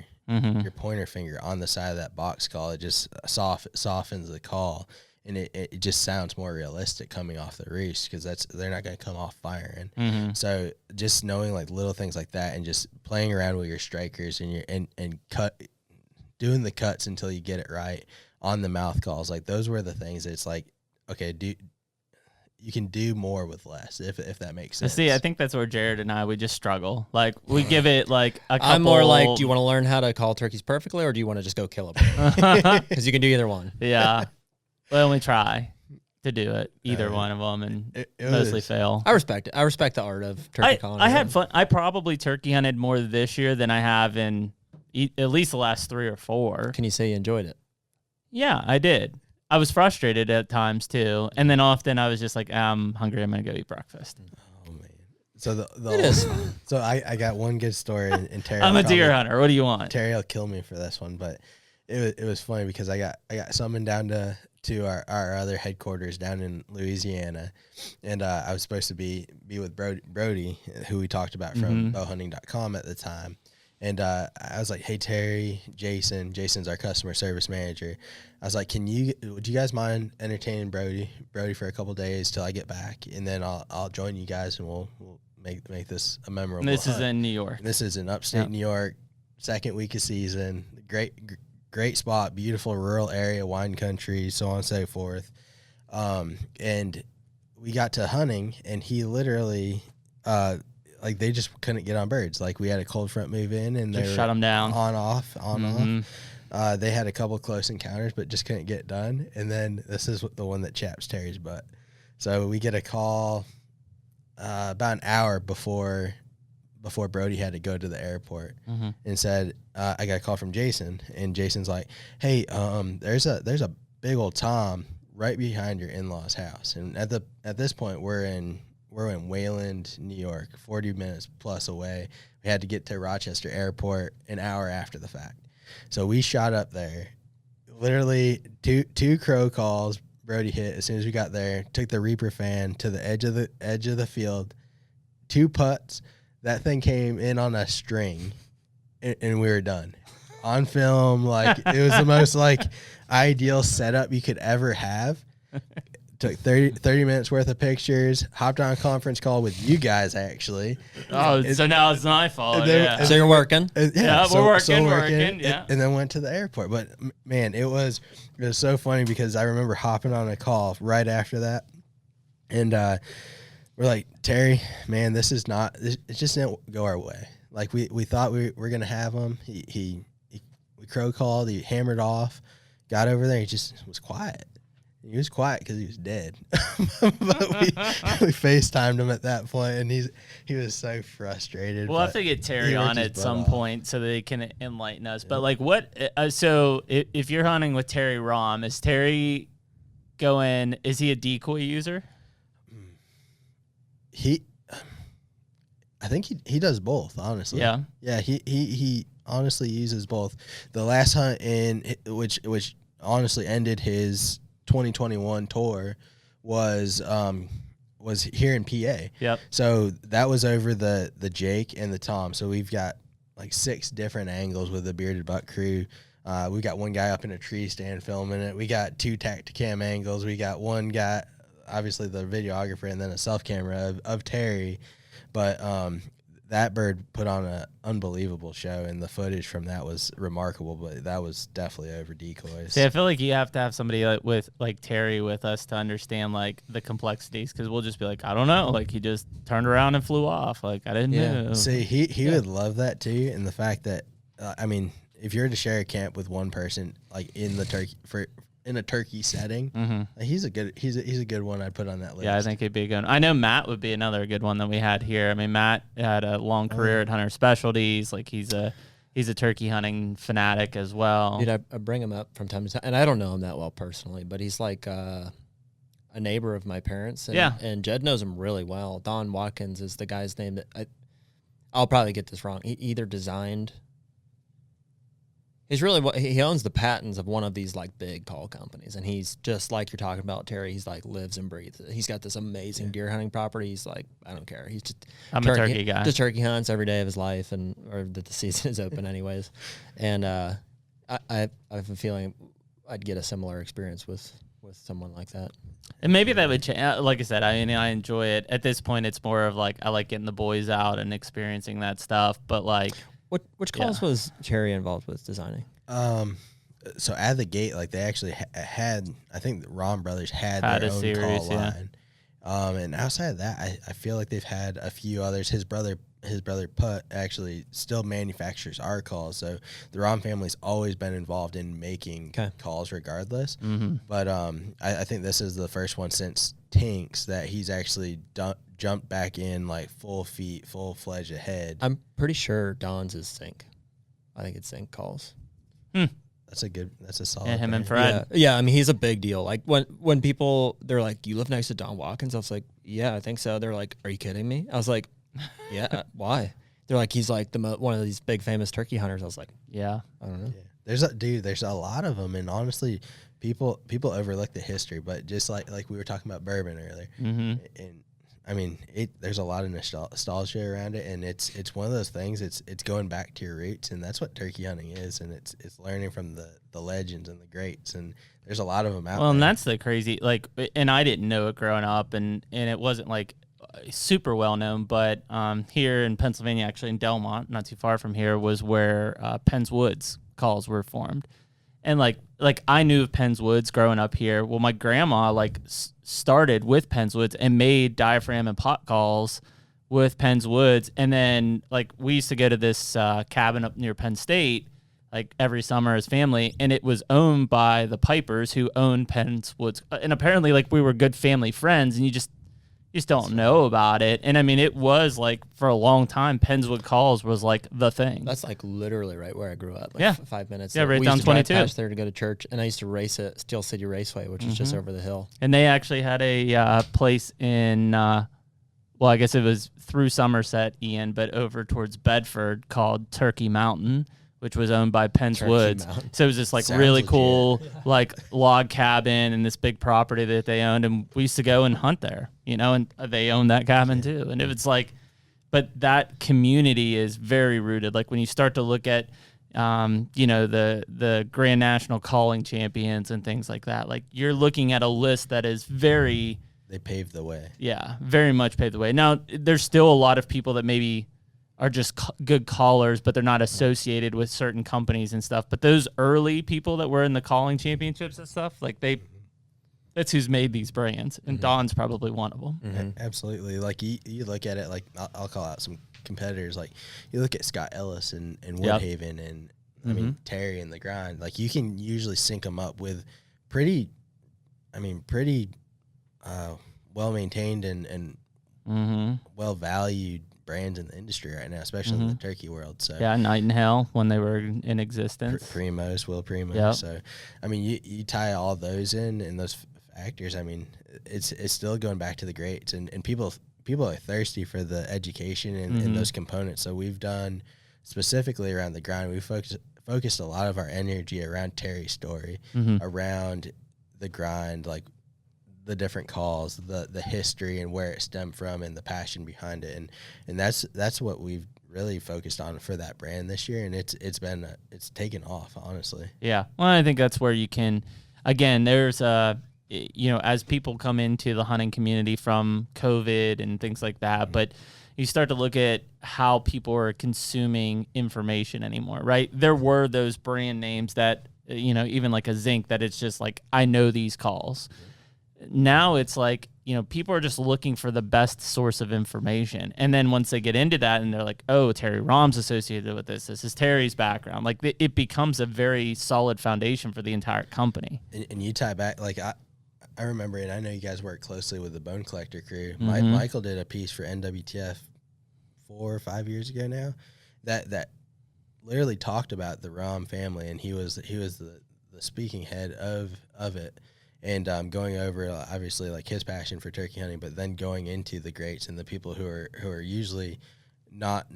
pointer finger on the side of that box call, it just softens the call, and it just sounds more realistic coming off the roost, because they're not going to come off firing. So just knowing like little things like that, and just playing around with your strikers and doing the cuts until you get it right on the mouth calls, like those were the things that it's like, okay, you can do more with less, if that makes sense. See, I think that's where Jared and I, we just struggle. Like, we give it like a couple. I'm more like, do you want to learn how to call turkeys perfectly, or do you want to just go kill them? Because you can do either one. Yeah. Well, we try to do it, either one of them, and it mostly fail. I respect it. I respect the art of turkey calling. I had fun. I probably turkey hunted more this year than I have in at least the last 3 or 4. Can you say you enjoyed it? Yeah, I did. I was frustrated at times too, and then often I was just like, I'm hungry. I'm gonna go eat breakfast. Oh man! So it is. So I got one good story, and Terry. I'm a deer hunter. What do you want? Terry will kill me for this one, but it was funny because I got summoned down to our other headquarters down in Louisiana, and I was supposed to be with Brody, who we talked about from bowhunting.com at the time. And I was like, hey, Terry, Jason's our customer service manager. I was like, would you guys mind entertaining Brody for a couple days till I get back, and then I'll join you guys, and we'll make this a memorable And this hunt. is in New York. This is in upstate New York, second week of season. Great spot, beautiful rural area, wine country, so on and so forth. And we got to hunting, and he literally, like, they just couldn't get on birds. Like, we had a cold front move in, and they shut them down on off. They had a couple close encounters, but just couldn't get done. And then this is the one that chaps Terry's butt. So we get a call about an hour before Brody had to go to the airport, and said, I got a call from Jason, and Jason's like, hey, there's a big old Tom right behind your in-laws' house. And at this point, we're in Wayland, New York, 40 minutes plus away. We had to get to Rochester Airport an hour after the fact. So we shot up there, literally two crow calls Brody hit as soon as we got there, took the Reaper fan to the edge of the field, 2 putts. That thing came in on a string, and we were done. On film, like, it was the most, like, ideal setup you could ever have. Took 30 minutes worth of pictures, hopped on a conference call with you guys, actually. Oh, so now it's my fault. So you're working. Yeah, we're working. Yeah. And then went to the airport. But, man, it was so funny because I remember hopping on a call right after that. And we're like, Terry, man, it just didn't go our way. Like, we thought we were going to have him. We crow called, he hammered off, got over there, he just was quiet. He was quiet because he was dead. But we FaceTimed him at that point, and he was so frustrated. We'll have to get Terry on at some point so that they can enlighten us. But, like, so if you're hunting with Terry Rom, is Terry is he a decoy user? I think he does both, honestly. Yeah. Yeah, he honestly uses both. The last hunt which honestly ended his 2021 tour was was here in PA. Yep. So that was over the Jake and the Tom. So we've got like 6 different angles with the Bearded Buck crew. We got one guy up in a tree stand filming it. We got 2 Tacticam angles. We got one guy, obviously the videographer, and then a self camera of Terry. But that bird put on an unbelievable show, and the footage from that was remarkable. But that was definitely over decoys. See, I feel like you have to have somebody with Terry with us to understand like the complexities, because we'll just be like, I don't know, like he just turned around and flew off, like I didn't know. See, he would love that too, and the fact that I mean, if you're to share a camp with one person, like in a turkey setting, he's a good one I'd put on that list. Yeah, I think he'd be a good one. I know Matt would be another good one that we had here. I mean, Matt had a long career at Hunter Specialties. Like he's a turkey hunting fanatic as well. Dude, I bring him up from time to time, and I don't know him that well personally, but he's like a neighbor of my parents. And, and Jed knows him really well. Don Watkins is the guy's name that I'll probably get this wrong. He either designed. He owns the patents of one of these like big call companies, and he's just like you're talking about, Terry. He's like lives and breathes it. He's got this amazing deer hunting property. He's like, I don't care. He's just I'm a turkey guy. Just turkey hunts every day of his life, or that the season is open anyways. And I have a feeling I'd get a similar experience with someone like that. And maybe that would change. Like I said, I mean, I enjoy it. At this point, it's more of like I like getting the boys out and experiencing that stuff. But like. Which calls was Terry involved with designing? So at the gate, like they actually had, I think the Ron brothers had their own series, call line. And outside of that, I feel like they've had a few others. His brother Putt actually still manufactures our calls. So the Ron family's always been involved in making calls regardless. But I think this is the first one since Tinks that he's actually jumped back in like full-fledged ahead. I'm pretty sure Don's is Sync. I think it's Sync calls. That's a solid. Yeah, him and Fred. Yeah, I mean he's a big deal. Like when people they're like, "You live next to Don Watkins?" I was like, "Yeah, I think so." They're like, "Are you kidding me?" I was like, "Yeah, why?" They're like, "He's like one of these big famous turkey hunters." I was like, "Yeah, I don't know." Yeah. There's a lot of them, and honestly, people overlook the history. But just like we were talking about bourbon earlier, and I mean, there's a lot of nostalgia around it, and it's one of those things. It's going back to your roots, and that's what turkey hunting is, and it's learning from the legends and the greats, and there's a lot of them out there. Well, and that's the crazy, like, and I didn't know it growing up, and it wasn't like super well known, but here in Pennsylvania, actually in Delmont, not too far from here, was where Penn's Woods calls were formed. And like I knew of Penn's Woods growing up here. Well, my grandma started with Penn's Woods and made diaphragm and pot calls with Penn's Woods. And then like we used to go to this cabin up near Penn State like every summer as family, and it was owned by the Pipers who owned Penn's Woods. And apparently like we were good family friends, and you just don't know about it. And I mean, it was like for a long time, Pennswood Calls was like the thing. That's like literally right where I grew up. Like 5 minutes. Yeah, right we down used to 22. drive past there to go to church, and I used to race at Steel City Raceway, which is just over the hill. And they actually had a place in, well, I guess it was through Somerset, Ian, but over towards Bedford called Turkey Mountain, which was owned by Penn's Woods. Mountain. So it was this like Sounds really legit. cool like log cabin and this big property that they owned, and we used to go and hunt there, and they owned that cabin too. And it was like, but that community is very rooted. Like when you start to look at, the Grand National Calling Champions and things like that, like you're looking at a list that is very. They paved the way. Yeah, very much paved the way. Now there's still a lot of people that maybe are just good callers, but they're not associated with certain companies and stuff. But those early people that were in the calling championships and stuff, like that's who's made these brands. And Don's probably one of them. Absolutely. Like you look at it, like I'll call out some competitors. Like you look at Scott Ellis and Woodhaven and I mean, Terry and the Grind. Like you can usually sync them up with pretty well-maintained and well-valued brands in the industry right now, especially in the turkey world. So yeah, Night and Hell when they were in existence. Primos, Will Primos. Yep. So I mean, you tie all those in and those factors. I mean, it's still going back to the greats, and people are thirsty for the education and those components. So we've done specifically around the Grind. We focused a lot of our energy around Terry's story, around the Grind, like the different calls, the history and where it stemmed from, and the passion behind it, and that's what we've really focused on for that brand this year, and it's taken off, honestly. Yeah, well, I think that's where you can, again, there's as people come into the hunting community from COVID and things like that, but you start to look at how people are consuming information anymore, right? There were those brand names that, even like a Zinc, that it's just like, I know these calls. Now it's like, people are just looking for the best source of information. And then once they get into that and they're like, oh, Terry Rom's associated with this. This is Terry's background. Like, it becomes a very solid foundation for the entire company. And you tie back, like, I remember, and I know you guys work closely with the Bone Collector crew. Michael did a piece for NWTF 4 or 5 years ago now that literally talked about the Rom family, and he was the speaking head of it, and going over obviously like his passion for turkey hunting, but then going into the greats and the people who are usually not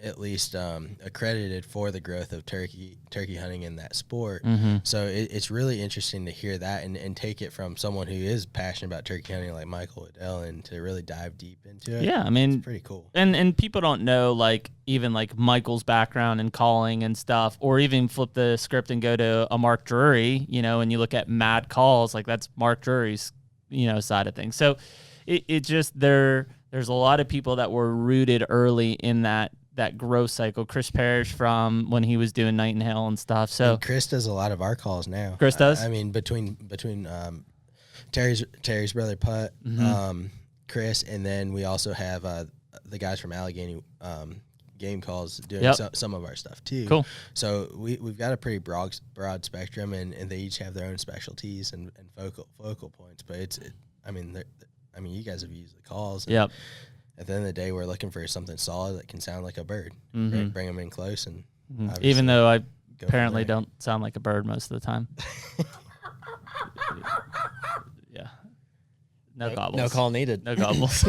at least accredited for the growth of turkey hunting in that sport. So it's really interesting to hear that and take it from someone who is passionate about turkey hunting like Michael Waddell, and to really dive deep into it. Yeah, I mean, it's pretty cool. And people don't know, like, even like Michael's background in calling and stuff, or even flip the script and go to a Mark Drury, and you look at Mad Calls, like that's Mark Drury's, side of things. So it just, there's a lot of people that were rooted early in that growth cycle. Chris Parrish from when he was doing Night and Hill and stuff. So and Chris does a lot of our calls now. Chris does? I mean, between Terry's brother Putt, Chris, and then we also have the guys from Allegheny Game Calls doing some of our stuff too. Cool. So we've got a pretty broad spectrum, and they each have their own specialties and focal points. But I mean, you guys have used the calls. Yep. At the end of the day, we're looking for something solid that can sound like a bird. Bring them in close, and even though I apparently don't sound like a bird most of the time. Yeah. No gobbles. No call needed. No gobbles.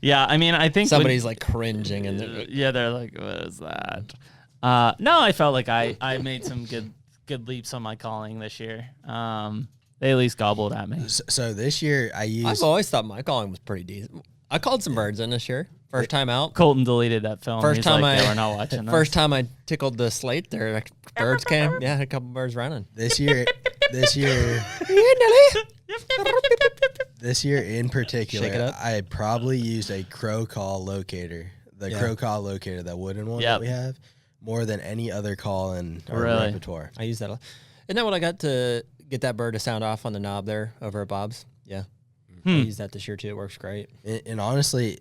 Yeah, I mean, I think somebody's like cringing, and they're like, "What is that?" No, I felt like I made some good leaps on my calling this year. They at least gobbled at me. So this year I've always thought my calling was pretty decent. I called some birds in this year. First time out. Colton deleted that film. He's like, we're not watching this. First time I tickled the slate there, birds came. Yeah, a couple birds running. This year in particular, I probably used a crow call locator. Crow call locator, that wooden one that we have, more than any other call in our repertoire. I use that a lot. Isn't that what I got to get that bird to sound off on the knob there over at Bob's? Yeah. I use that this year too. It works great. And honestly,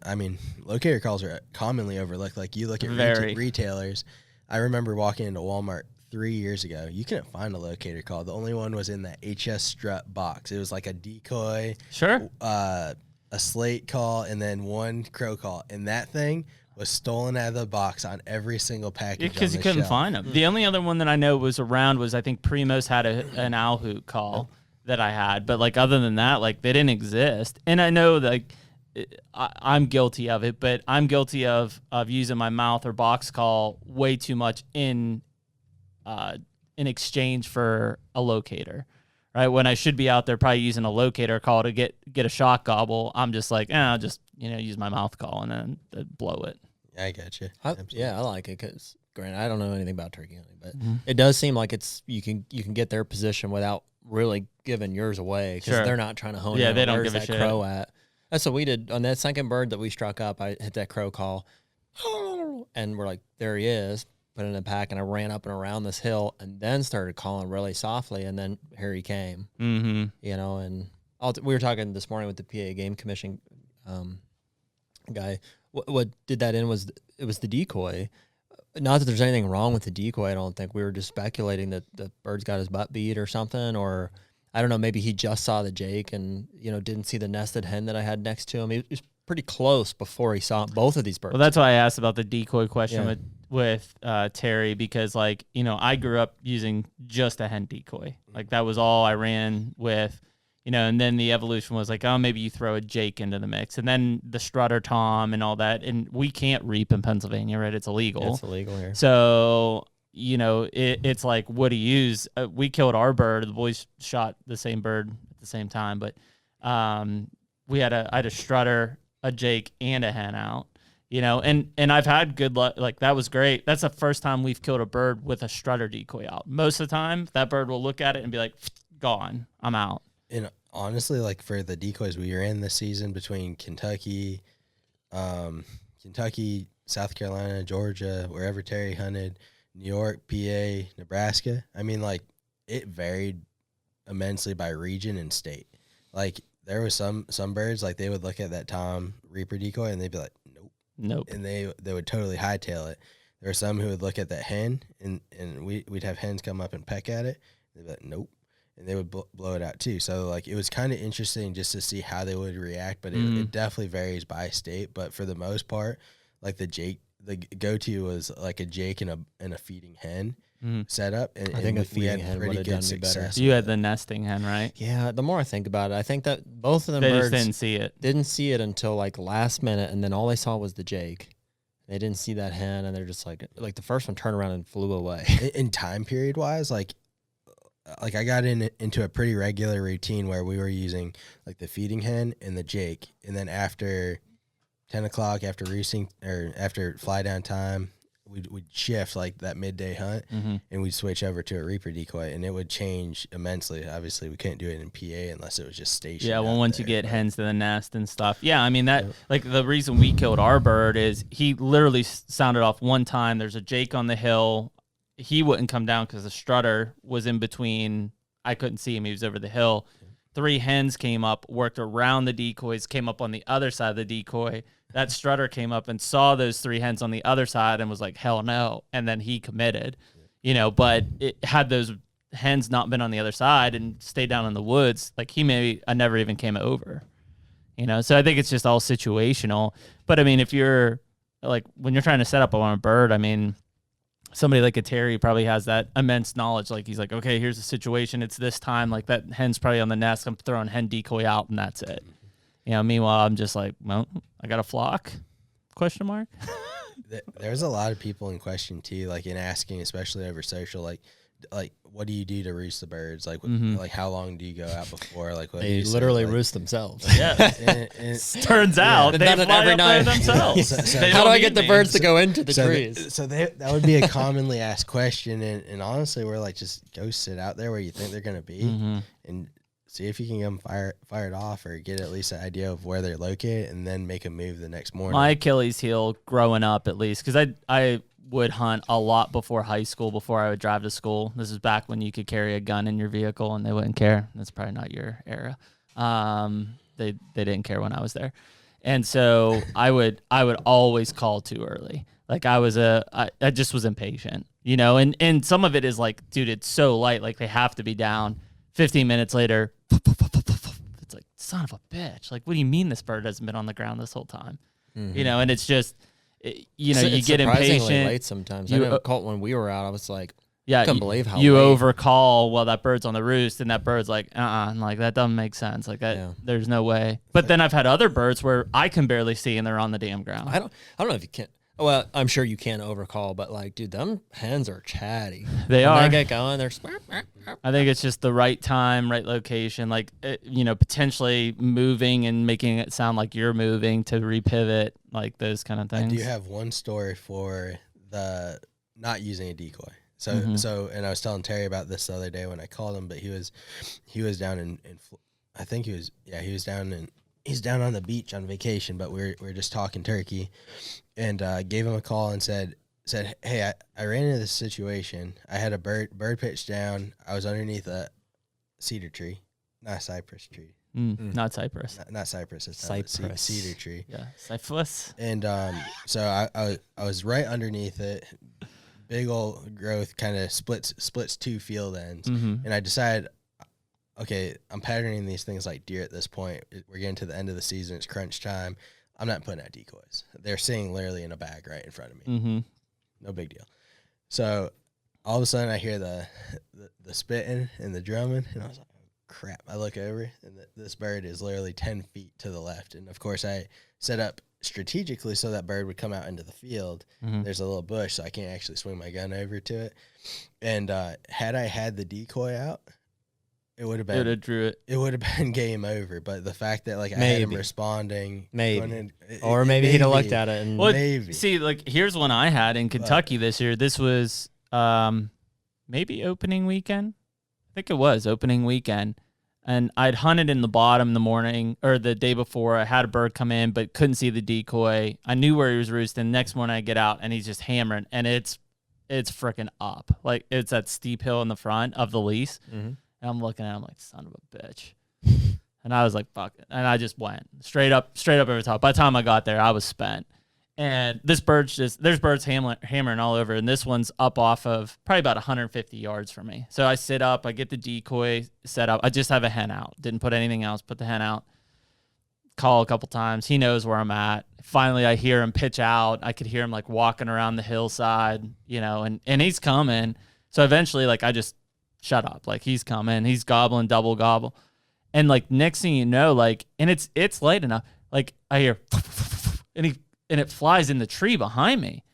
I mean, locator calls are commonly overlooked. Like, you look at retailers. I remember walking into Walmart 3 years ago. You couldn't find a locator call. The only one was in the HS strut box. It was like a decoy, a slate call, and then one crow call. And that thing was stolen out of the box on every single package. Because you couldn't find them. The only other one that I know was around was, I think Primos had an owl hoot call that I had, but like, other than that, like, they didn't exist. And I know, like, I'm guilty of it, but I'm guilty of using my mouth or box call way too much in exchange for a locator, right? When I should be out there probably using a locator call to get a shot gobble, I'm just like, I'll just use my mouth call and then blow it. I got you. I like it because, granted, I don't know anything about turkey hunting, but it does seem like you can get their position without really giving yours away, because they're not trying to hone in. Yeah, they don't where's give a that shit. crow at. That's what we did on that second bird that we struck up. I hit that crow call, and we're like, there he is. Put it in a pack, and I ran up and around this hill, and then started calling really softly, and then here he came. And we were talking this morning with the PA Game Commission guy. What did that in was the decoy. Not that there's anything wrong with the decoy, I don't think. We were just speculating that the bird's got his butt beat or something, or I don't know, maybe he just saw the Jake and, didn't see the nested hen that I had next to him. He was pretty close before he saw both of these birds. Well, that's why I asked about the decoy question with Terry, because, like, I grew up using just a hen decoy. Like, that was all I ran with, and then the evolution was like, oh, maybe you throw a Jake into the mix. And then the Strutter Tom and all that. And we can't reap in Pennsylvania, right? It's illegal. Yeah, it's illegal here. So it's like, what do you use? We killed our bird. The boys shot the same bird at the same time, but I had a strutter, a jake, and a hen out. And I've had good luck. Like, that was great. That's the first time we've killed a bird with a strutter decoy out. Most of the time, that bird will look at it and be like, gone, I'm out. And honestly, like, for the decoys we were in this season between Kentucky, South Carolina, Georgia, wherever Terry hunted, New York, PA, Nebraska. I mean, like, it varied immensely by region and state. Like, there was some birds, like, they would look at that Tom Reaper decoy and they'd be like, nope. And they would totally hightail it. There were some who would look at that hen and we'd have hens come up and peck at it. They'd be like, nope. And they would blow it out too. So, like, it was kind of interesting just to see how they would react, but it definitely varies by state. But for the most part, like, the go-to was like a jake and a feeding hen setup. And I think a we feeding had hen pretty would good have done me better. success. You had the nesting hen, right? Yeah, the more I think about it, I think that both of them They birds just didn't see it. didn't see it until, like, last minute, and then all they saw was the jake. They didn't see that hen, and they're just like the first one turned around and flew away. In time period wise, like I got into a pretty regular routine where we were using, like, the feeding hen and the jake, and then after 10 o'clock, after roosting or after fly down time, we'd shift, like, that midday hunt, and we'd switch over to a Reaper decoy, and it would change immensely. Obviously, we couldn't do it in PA unless it was just stationed. Yeah, well, once you get hens to the nest and stuff. Yeah, I mean, that, Yep. like, the reason we killed our bird is he literally sounded off one time. There's a jake on the hill. He wouldn't come down because the strutter was in between. I couldn't see him. He was over the hill. 3 hens came up, worked around the decoys, came up on the other side of the decoy. That strutter came up and saw those 3 hens on the other side and was like, hell no. And then he committed, but had those hens not been on the other side and stayed down in the woods, like, I never even came over, So I think it's just all situational. But I mean, if you're like, when you're trying to set up on a bird, I mean, somebody like a Terry probably has that immense knowledge. Like, he's like, okay, here's the situation. It's this time. Like, that hen's probably on the nest. I'm throwing hen decoy out, and that's it. Meanwhile, I'm just like, well, I got a flock? ? There's a lot of people in question too, like, in asking, especially over social, like what do you do to roost the birds? Like, like, how long do you go out before? Like, what do They you say? literally Like, roost themselves. Yeah. and Turns out they They've done it fly every up night. there themselves. So They How do don't I need get the me. birds to go into the trees? So that would be a commonly asked question, and honestly, we're like, just go sit out there where you think they're gonna be, and see if you can get them fired off, or get at least an idea of where they're located, and then make a move the next morning. My Achilles heel growing up, at least, because I would hunt a lot before high school, before I would drive to school. This is back when you could carry a gun in your vehicle and they wouldn't care. That's probably not your era. They didn't care when I was there. And so I would always call too early. Like, I just was impatient, and some of it is like, dude, it's so light. Like, they have to be down. 15 minutes later, it's like, son of a bitch. Like, what do you mean this bird hasn't been on the ground this whole time? And it's just, you It's get surprisingly impatient. late sometimes. I know Colt, when we were out, I was like, Yeah, couldn't believe how you late. overcall while that bird's on the roost, and that bird's like, and like, that doesn't make sense. Like, that, Yeah. there's no way. But then I've had other birds where I can barely see, and they're on the damn ground. I don't know if you can. Well, I'm sure you can overcall, but, like, dude, them hens are chatty. They When are. They get going. They're. I think it's just the right time, right location, like, potentially moving and making it sound like you're moving to repivot, like those kind of things. I do have one story for the not using a decoy. So, and I was telling Terry about this the other day when I called him, but he was down in I think he was down he's down on the beach on vacation, but we're just talking turkey, and gave him a call and said, hey, I ran into this situation. I had a bird pitch down. I was underneath a cedar tree, not a cypress tree. Not cypress. Not cypress. It's Cypress. Cedar tree. Yeah, cypress. And so I was right underneath it. Big old growth, kind of splits 2 field ends. And I decided, okay, I'm patterning these things like deer at this point. We're getting to the end of the season. It's crunch time. I'm not putting out decoys. They're sitting literally in a bag right in front of me. No big deal. So all of a sudden I hear the spitting and the drumming, and I was like, oh, crap. I look over, and this bird is literally 10 feet to the left. And, of course, I set up strategically so that bird would come out into the field. There's a little bush, so I can't actually swing my gun over to it. And had I had the decoy out, it would have been. It would have been game over. But the fact that like I had him responding, maybe he'd have looked at it and maybe. See, like here's one I had in Kentucky this year. This was maybe opening weekend. I think it was opening weekend. And I'd hunted in the bottom in the morning or the day before. I had a bird come in, but couldn't see the decoy. I knew where he was roosting. Next morning I get out and he's just hammering, and it's freaking up. Like it's that steep hill in the front of the lease. And I'm looking at him like, son of a bitch. And I was like, fuck it. And I just went straight up over the top. By the time I got there, I was spent. And there's birds hammering all over. And this one's up off of probably about 150 yards from me. So I sit up, I get the decoy set up. I just have a hen out. Didn't put anything else, put the hen out. Call a couple times. He knows where I'm at. Finally, I hear him pitch out. I could hear him like walking around the hillside, and he's coming. So eventually, like, I just shut up. Like, he's coming. He's gobbling, double gobble. And like next thing you know, like, and it's late enough. Like I hear, and it flies in the tree behind me.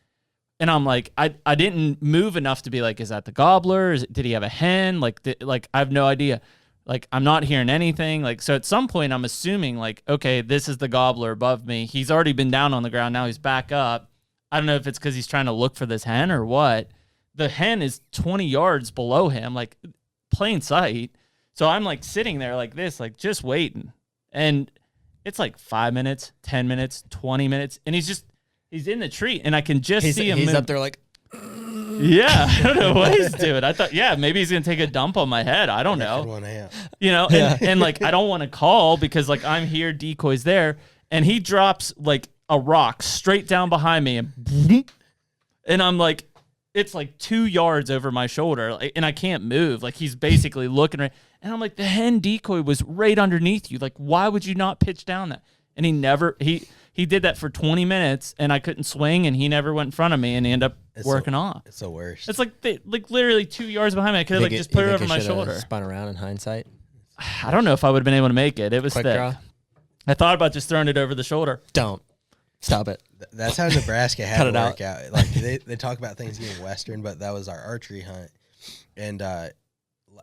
And I'm like, I didn't move enough to be like, is that the gobbler? Did he have a hen? Like, I have no idea. Like, I'm not hearing anything. Like, so at some point I'm assuming like, okay, this is the gobbler above me. He's already been down on the ground. Now he's back up. I don't know if it's because he's trying to look for this hen or what. The hen is 20 yards below him, like plain sight. So I'm like sitting there like this, like just waiting. And it's like 5 minutes, 10 minutes, 20 minutes. And he's in the tree and I can just see him. He's move. up there like, yeah, I don't know what he's doing. I thought, maybe he's going to take a dump on my head. I don't know. And like, I don't want to call because like I'm here, decoy's there. And he drops like a rock straight down behind me and I'm like, it's like 2 yards over my shoulder and I can't move. Like he's basically looking right. And I'm like, the hen decoy was right underneath you. Like, why would you not pitch down that? And he did that for 20 minutes and I couldn't swing and he never went in front of me and he ended up working off. It's the worst. It's like literally 2 yards behind me. I could have just put it over my shoulder. Spun around in hindsight. I don't know if I would have been able to make it. It was Quick thick. draw. I thought about just throwing it over the shoulder. Don't. Stop it. That's how Nebraska had Cut to it work out. Like they talk about things getting Western, but that was our archery hunt. And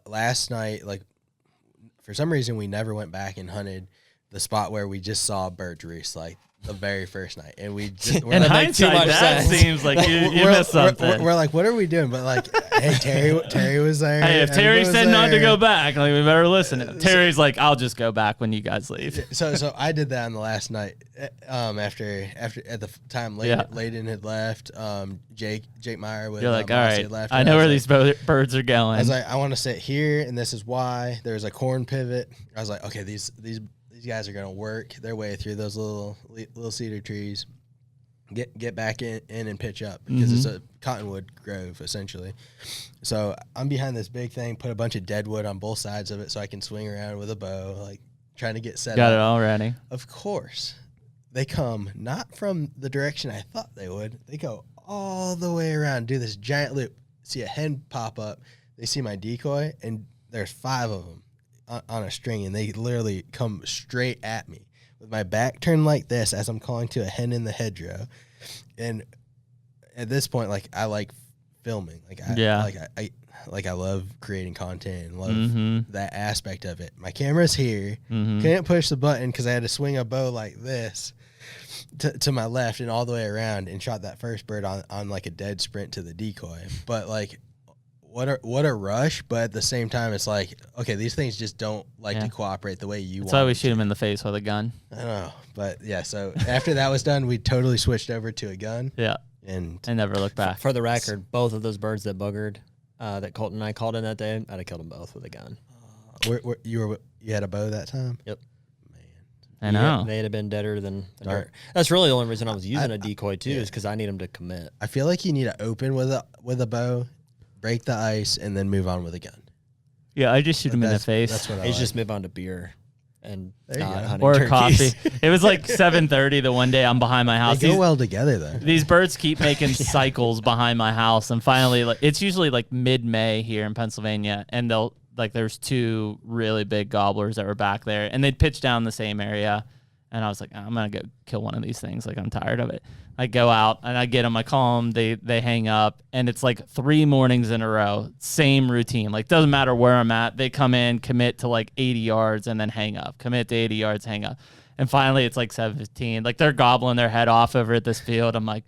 last night, like for some reason, we never went back and hunted the spot where we just saw birds roost, like the very first night. And we just in hindsight, that seems like you missed something. We're like, what are we doing? But like, hey, Terry was there. Hey, if Terry said not to go back, like we better listen. Terry's like, I'll just go back when you guys leave. So I did that on the last night. After at the time Layden had left. Jake Meyer with. You're like, all right, left, I know where these birds are going. I was like, I want to sit here, and this is why. There's a corn pivot. I was like, okay, these guys are gonna work their way through those little cedar trees, get back in and pitch up because it's a cottonwood grove essentially. So I'm behind this big thing, put a bunch of dead wood on both sides of it so I can swing around with a bow, like trying to get set Got up. it all ready. Of course, they come not from the direction I thought they would. They go all the way around, do this giant loop. See a hen pop up. They see my decoy, and there's 5 of them on a string, and they literally come straight at me with my back turned like this as I'm calling to a hen in the hedgerow. And at this point, like I like filming, I love creating content and love that aspect of it. My camera's here, couldn't push the button because I had to swing a bow like this to my left and all the way around and shot that first bird on like a dead sprint to the decoy. But like, what a rush, but at the same time, it's like, okay, these things just don't like to cooperate the way you want. That's why we shoot them in the face with a gun. I don't know, but yeah, so after that was done, we totally switched over to a gun. Yeah. And never looked back. For the record, both of those birds that boogered, that Colton and I called in that day, I'd have killed them both with a gun. You had a bow that time? Yep. I know. They'd have been deader than dirt. That's really the only reason I was using a decoy too, is because I need them to commit. I feel like you need to open with a bow, break the ice, and then move on with a gun. Yeah, I just shoot him in the face. That's what I like. Just move on to beer and not hunting or turkeys. coffee. It was like 7:30 the one day I'm behind my house. They go well together though. These birds keep making cycles behind my house, and finally, like it's usually like mid-May here in Pennsylvania, and there's 2 really big gobblers that were back there, and they'd pitch down the same area, And I was like, I'm going to go kill one of these things. Like, I'm tired of it. I go out and I get them. I call them. They hang up. And it's like 3 mornings in a row. Same routine. Like, doesn't matter where I'm at. They come in, commit to like 80 yards, and then hang up. Commit to 80 yards, hang up. And finally, it's like 7:15. Like, they're gobbling their head off over at this field. I'm like,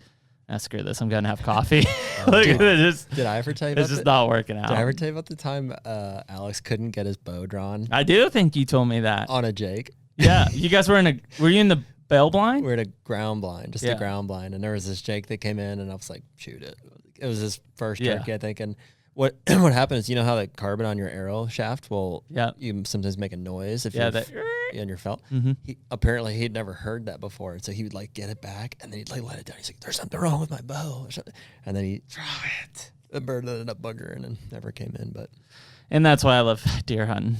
screw this. I'm going to have coffee. Like, did I ever tell you about it's just not working out. Did I ever tell you about the time Alex couldn't get his bow drawn I do think you told me that. on a Jake? Yeah. You guys were were you in the bail blind? We were at a ground blind, just Yeah. a ground blind. And there was this Jake that came in, and I was like, shoot it. It was his first Yeah. turkey, I think. And what what happened is, you know how the carbon on your arrow shaft will you sometimes make a noise if you're in your felt. Mm-hmm. Apparently he'd never heard that before, and so he would like get it back, and then he'd like let it down. He's like, "There's something wrong with my bow," and then he throw it. The bird ended up buggering and never came in. But And that's why I love deer hunting.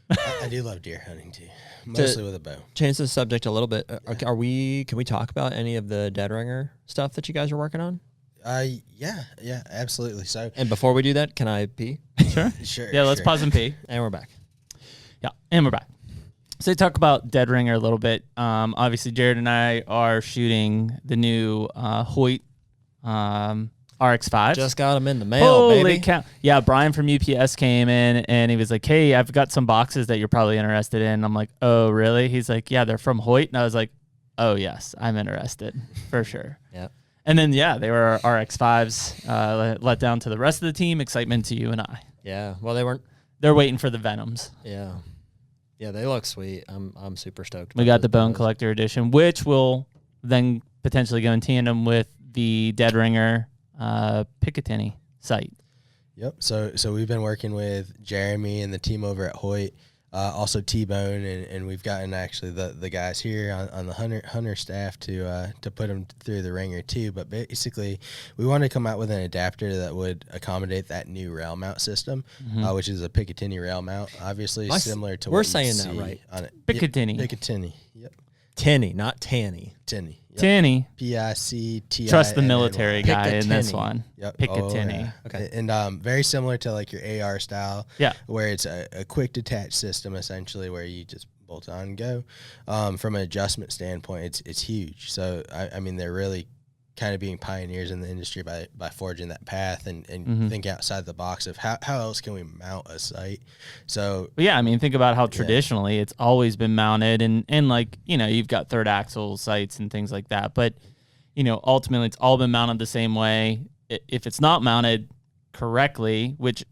I do love deer hunting too, mostly with a bow. Change the subject a little bit. Can we talk about any of the dead ringer stuff that you guys are working on? Yeah, absolutely. So, And before we do that, can I pee? Sure. sure. Yeah, let's sure. pause and pee. And we're back. Yeah, and we're back. So talk about dead ringer a little bit. Obviously, Jared and I are shooting the new Hoyt RX-5. Just got them in the mail, Holy baby. cow. Yeah, Brian from UPS came in and he was like, hey, I've got some boxes that you're probably interested in. I'm like, oh, really? He's like, yeah, they're from Hoyt. And I was like, oh, yes, I'm interested for sure. Yeah. And then, yeah, they were RX-5s, let down to the rest of the team, excitement to you and I. Yeah. Well, they weren't. They're waiting for the Venoms. Yeah. Yeah, they look sweet. I'm super stoked. We got the Bone Collector Edition, which will then potentially go in tandem with the Dead Ringer Picatinny site. Yep. So we've been working with Jeremy and the team over at Hoyt, also T-Bone, and we've gotten actually the guys here on the hunter staff to put them through the ringer too. But basically, we wanted to come out with an adapter that would accommodate that new rail mount system, which is a Picatinny rail mount, obviously similar to we're what saying you that see right. on it. Picatinny. Picatinny. Yep. Tinny, not Tanny. Tinny. Yep. Tinny. Picatinny. Trust the military guy in this Picatinny. one. Yep. Picatinny. Yeah. Okay. And very similar to like your AR style. Yeah. Where it's a quick detach system essentially where you just bolt on and go. From an adjustment standpoint, it's huge. So I mean they're really kind of being pioneers in the industry by forging that path and think outside the box of how else can we mount a sight. So But yeah, I mean, think about how traditionally it's always been mounted and like, you know, you've got third axle sights and things like that. But, you know, ultimately it's all been mounted the same way. If it's not mounted correctly, which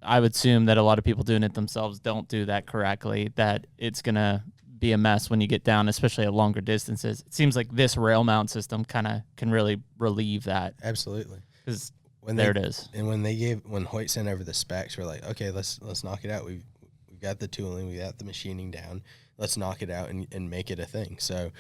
I would assume that a lot of people doing it themselves don't do that correctly, that it's going to be a mess when you get down, especially at longer distances. It seems like this rail mount system kind of can really relieve that. absolutely. Because When there it is. And when Hoyt sent over the specs, we're like, okay, let's knock it out. We've got the tooling, we got the machining down. Let's knock it out and make it a thing. So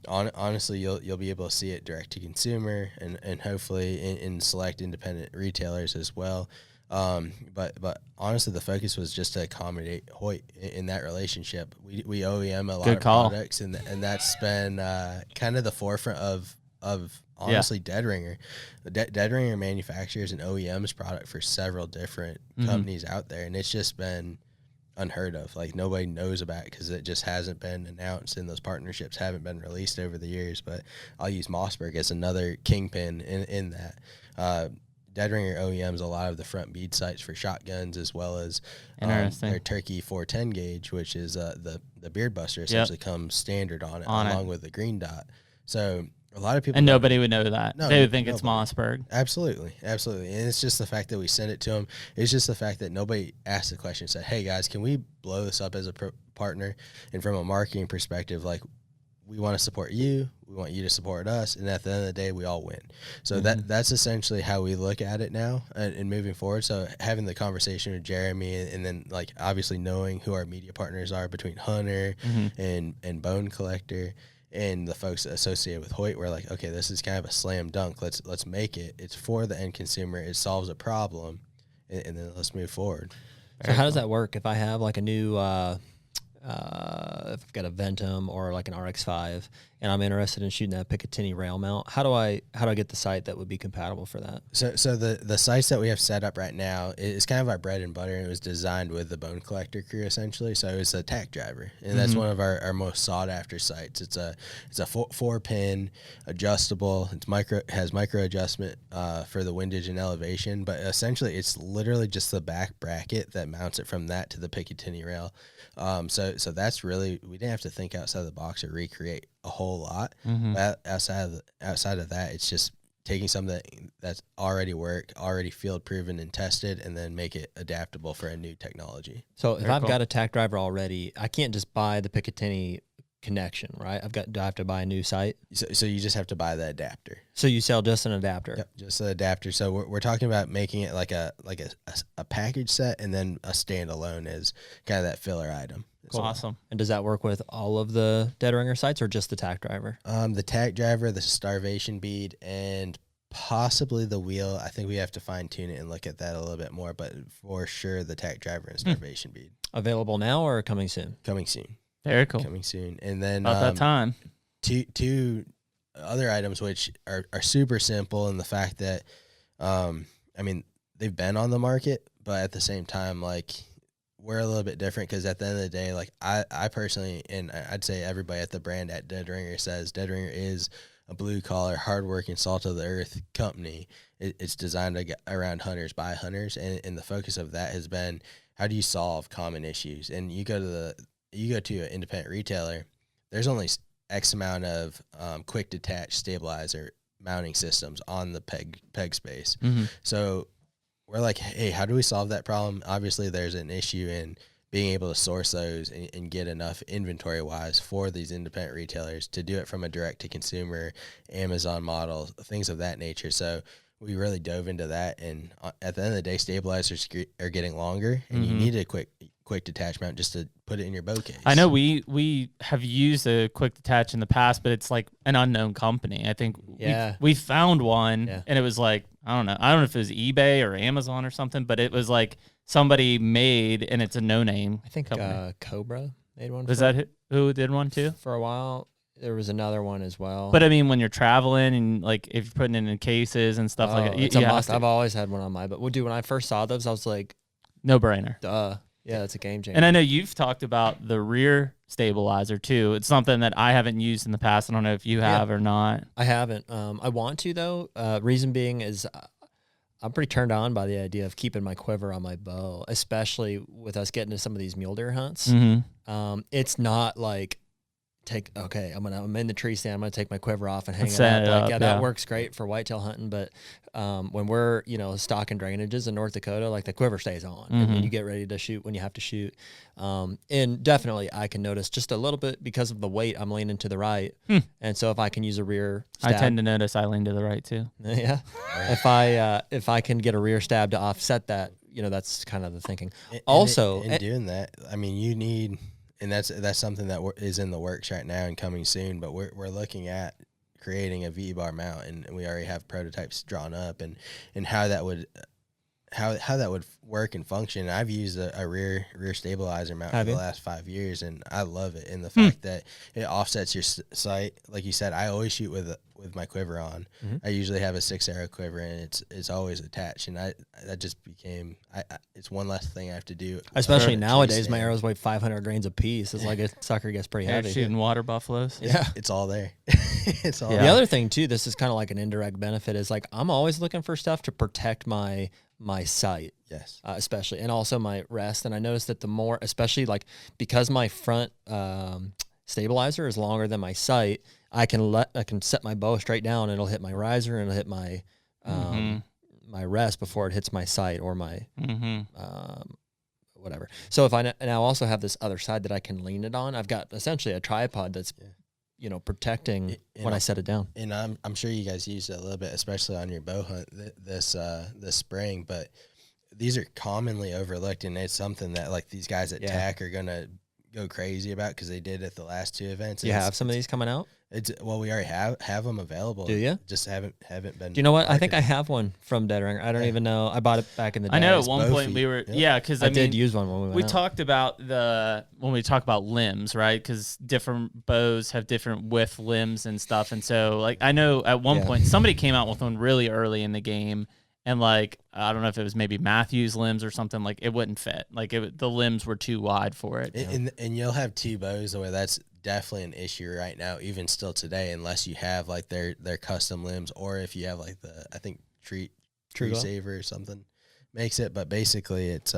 honestly, you'll be able to see it direct to consumer and hopefully in select independent retailers as well. But honestly, the focus was just to accommodate Hoyt in that relationship. We OEM a lot of products, and that's been kind of the forefront of honestly Dead Ringer. Dead Ringer manufactures and OEMs product for several different companies out there, and it's just been unheard of. Like nobody knows about it because it just hasn't been announced, and those partnerships haven't been released over the years. But I'll use Mossberg as another kingpin in that. Dead Ringer OEMs a lot of the front bead sights for shotguns as well as their Turkey 410 gauge, which is the Beard Buster essentially comes standard on it along with the green dot. So a lot of people and nobody would know that. No, they would think nobody. it's Mossberg. Absolutely. And it's just the fact that we sent it to them. It's just the fact that nobody asked the question and said, hey guys, can we blow this up as a partner? And from a marketing perspective, like we want to support you, we want you to support us, and at the end of the day, we all win. So that's essentially how we look at it now and moving forward. So having the conversation with Jeremy and then like obviously knowing who our media partners are between Hunter and Bone Collector and the folks associated with Hoyt, we're like, okay, this is kind of a slam dunk. Let's make it. It's for the end consumer. It solves a problem, and then let's move forward. So how does that work? If I have like a new if I've got a Ventum or like an RX-5, and I'm interested in shooting that Picatinny rail mount, how do I get the sight that would be compatible for that? So the sights that we have set up right now is kind of our bread and butter, and it was designed with the bone collector crew essentially. So it's a tack driver, and that's one of our most sought after sights. It's a 4-pin adjustable. Has micro adjustment for the windage and elevation, but essentially it's literally just the back bracket that mounts it from that to the Picatinny rail. So that's really, we didn't have to think outside the box or recreate a whole lot. But outside of that, it's just taking something that's already already field proven and tested, and then make it adaptable for a new technology. So if I've got a tack driver already, I can't just buy the Picatinny connection, right? do I have to buy a new sight? So you just have to buy the adapter. So you sell just an adapter? Yep, just the adapter. So we're talking about making it like a package set, and then a standalone is kind of that filler item. Cool. Awesome. And does that work with all of the Dead Ringer sights or just the tack driver? The tack driver, the starvation bead, and possibly the wheel. I think we have to fine tune it and look at that a little bit more, but for sure the tack driver and starvation bead. Available now or coming soon? Coming soon. Very cool. Coming soon. And then about that time. Two other items which are super simple in the fact that I mean, they've been on the market, but at the same time, like, we're a little bit different because at the end of the day, like, I personally, and I'd say everybody at the brand at Dead Ringer says Dead Ringer is a blue collar, hardworking, salt of the earth company. It's designed to get around hunters by hunters, and the focus of that has been, how do you solve common issues? And you go to an independent retailer, there's only X amount of quick detach stabilizer mounting systems on the peg space. So we're like, hey, how do we solve that problem? Obviously, there's an issue in being able to source those and get enough inventory wise for these independent retailers to do it from a direct to consumer Amazon model, things of that nature. So we really dove into that, and at the end of the day, stabilizers are getting longer, and you need a quick detach mount just to put it in your bow case. I know we have used a quick detach in the past, but it's like an unknown company. I think we found one, and it was like, I don't know if it was eBay or Amazon or something, but it was like somebody made, and it's a no-name. I think Cobra made one. Was that who did one too? For a while. There was another one as well. But I mean, when you're traveling and like if you're putting it in cases and stuff like that, it's a must. I've always had one on my, but dude, when I first saw those, I was like, no brainer. Duh. Yeah, that's a game changer. And I know you've talked about the rear stabilizer too. It's something that I haven't used in the past. I don't know if you have or not. I haven't. I want to though. Reason being is I'm pretty turned on by the idea of keeping my quiver on my bow, especially with us getting to some of these mule deer hunts. It's not like, I'm in the tree stand, I'm gonna take my quiver off and hang it up. That works great for whitetail hunting, but when we're stocking drainages in North Dakota, like, the quiver stays on and you get ready to shoot when you have to shoot. And definitely I can notice just a little bit because of the weight, I'm leaning to the right, and so if I can use a rear stab, I tend to notice I lean to the right too. Yeah. If I can get a rear stab to offset that, that's kind of the thinking. Doing that, I mean, you need. And that's something that is in the works right now and coming soon. But we're looking at creating a V-bar mount, and we already have prototypes drawn up, and how that would work and function. I've used a rear stabilizer mount for the last 5 years, and I love it. And the fact that it offsets your sight, like you said, I always shoot with my quiver on. I usually have a 6-arrow quiver, and it's always attached. And that just became it's one less thing I have to do. Especially nowadays, my arrows weigh 500 grains a piece. It's like a sucker gets pretty heavy. Shooting water buffaloes. Yeah, it's all there. It's all. The other thing too, this is kind of like an indirect benefit, is like I'm always looking for stuff to protect my sight. Yes. Especially, and also my rest. And I noticed that the more, especially like because my front stabilizer is longer than my sight, I can set my bow straight down, and it'll hit my riser, and it'll hit my my rest before it hits my sight or my whatever. So if I now also have this other side that I can lean it on, I've got essentially a tripod that's protecting when I set it down. And I'm sure you guys use it a little bit, especially on your bow hunt this spring. But these are commonly overlooked, and it's something that like these guys at TAC are gonna go crazy about because they did at the last two events. You have some of these coming out? Well, we already have them available. Do you? Just haven't been. Do you know what? I think I have one from Dead Ringer. I don't even know. I bought it back in the day. I know at one bow point feet. we were, Yeah. because I mean, did use one when we went we out. talked about when we talk about limbs, right? Because different bows have different width limbs and stuff. And so, like, I know at one point somebody came out with one really early in the game, and like I don't know if it was maybe Matthew's limbs or something. Like it wouldn't fit. Like the limbs were too wide for it. And you'll have two bows where that's definitely an issue right now, even still today, unless you have like their custom limbs, or if you have like the tree saver or something makes it. But basically, it's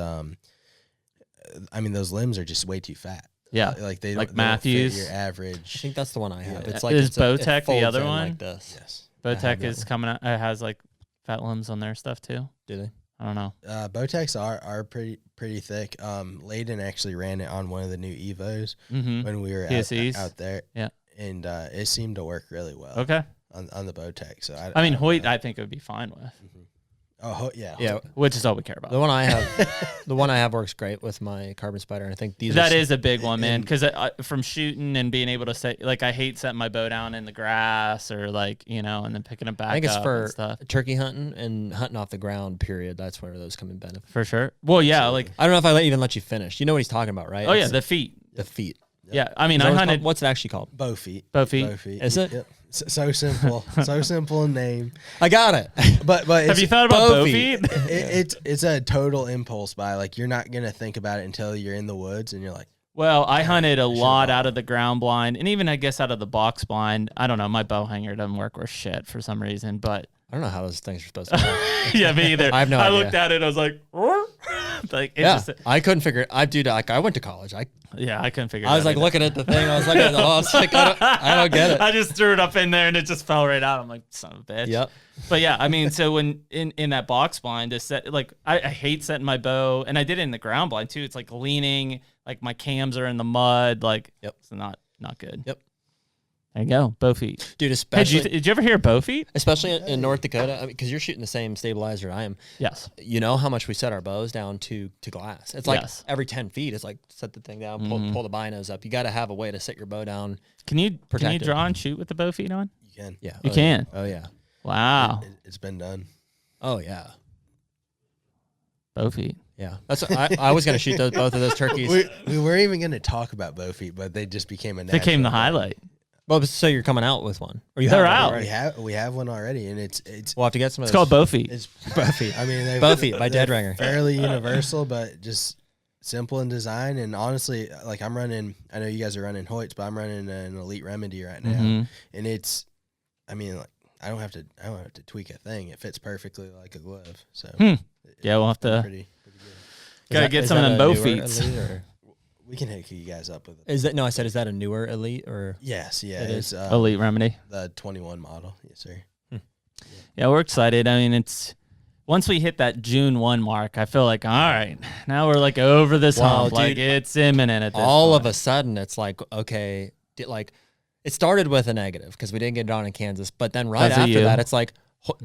those limbs are just way too fat. Yeah, like they like don't Matthews. fit your average. I think that's the one I have. Yeah. It's like Is it Bowtech the folds other in one? Like this. Yes, Bowtech that is one. coming out. It has like fat limbs on their stuff too. Do they? I don't know. Bowtechs are pretty thick. Layden actually ran it on one of the new Evos Mm-hmm. when we were out there. Yeah, and it seemed to work really well. Okay. On the Bowtech. So I mean, don't Hoyt, know. I think it would be fine with, Oh yeah. Yeah. which is all we care about. The one I have, works great with my Carbon Spider. And I think these. That is a big one, man. Because from shooting and being able to say, like, I hate setting my bow down in the grass or like, and then picking it back up. I think it's and for stuff. turkey hunting and hunting off the ground. Period. That's where those come in benefit. For sure. Well, yeah, like, I don't know if I even let you finish. You know what he's talking about, right? oh yeah, It's the feet. the feet. Yeah, I mean, Is that I what it's hunted. called? What's it actually called? Bow feet. Bow feet. Is it? Yep. So simple. So simple in name. I got it. But Have it's, you thought about bow bow feet. feet? it's a total impulse buy. Like you're not gonna think about it until you're in the woods and you're like, Well, I hunted a should've lot bought out of the ground blind, and even I guess out of the box blind. I don't know. My bow hanger doesn't work worth shit for some reason, but I don't know how those things are supposed to work. yeah, me either. I have no idea. looked at it, I was like, like it's Yeah, just, I couldn't figure it. I went to college. I couldn't figure. was that like either. looking at the thing. I was like, I don't get it. I just threw it up in there and it just fell right out. I'm like, son of a bitch. Yep. But yeah, I mean, so when in that box blind, to set, like I hate setting my bow, and I did it in the ground blind too. It's like leaning, like my cams are in the mud, like it's not good. Yep. There you go, bow feet. Dude, Hey, especially did you ever hear bow feet? especially in North Dakota, because you're shooting the same stabilizer I am. Yes. You know how much we set our bows down to glass. It's like Yes. every 10 feet. It's like set the thing down, pull the binos up. You got to have a way to set your bow down. Can you Protected. draw and shoot with the bow feet on? you can. Yeah, You can. Oh yeah. Wow, It's been done. Oh yeah. bow feet. Yeah. That's I was gonna shoot both of those turkeys. We weren't even going to talk about bow feet, but they just became a They became the natural. highlight. Well, so you're coming out with one, or you They're have one out. already? We have one already, and it's We'll have to get some of It's those. called bow feet. it's bow feet. I mean, Bow feet by Dead they're Ringer. fairly universal, but just simple in design. And honestly, like I'm running. I know you guys are running Hoyts, but I'm running an Elite Remedy right now, Mhm. and it's. I mean, like I don't have to tweak a thing. It fits perfectly like a glove. So Yeah, we'll have to. pretty good. Gotta get some of them bow feet. We can hook you guys up with it. Is that no? I said, is that a newer Elite or? Yes, yeah, It it's Elite Remedy. the 21 model. Yes, sir. Yeah, we're excited. I mean, it's once we hit that June 1 mark, I feel like, all right, now we're like over this Wow, hump. Like dude, it's imminent at this All point. of a sudden, it's like okay, like it started with a negative because we didn't get it on in Kansas, but then right Because of after you. that, it's like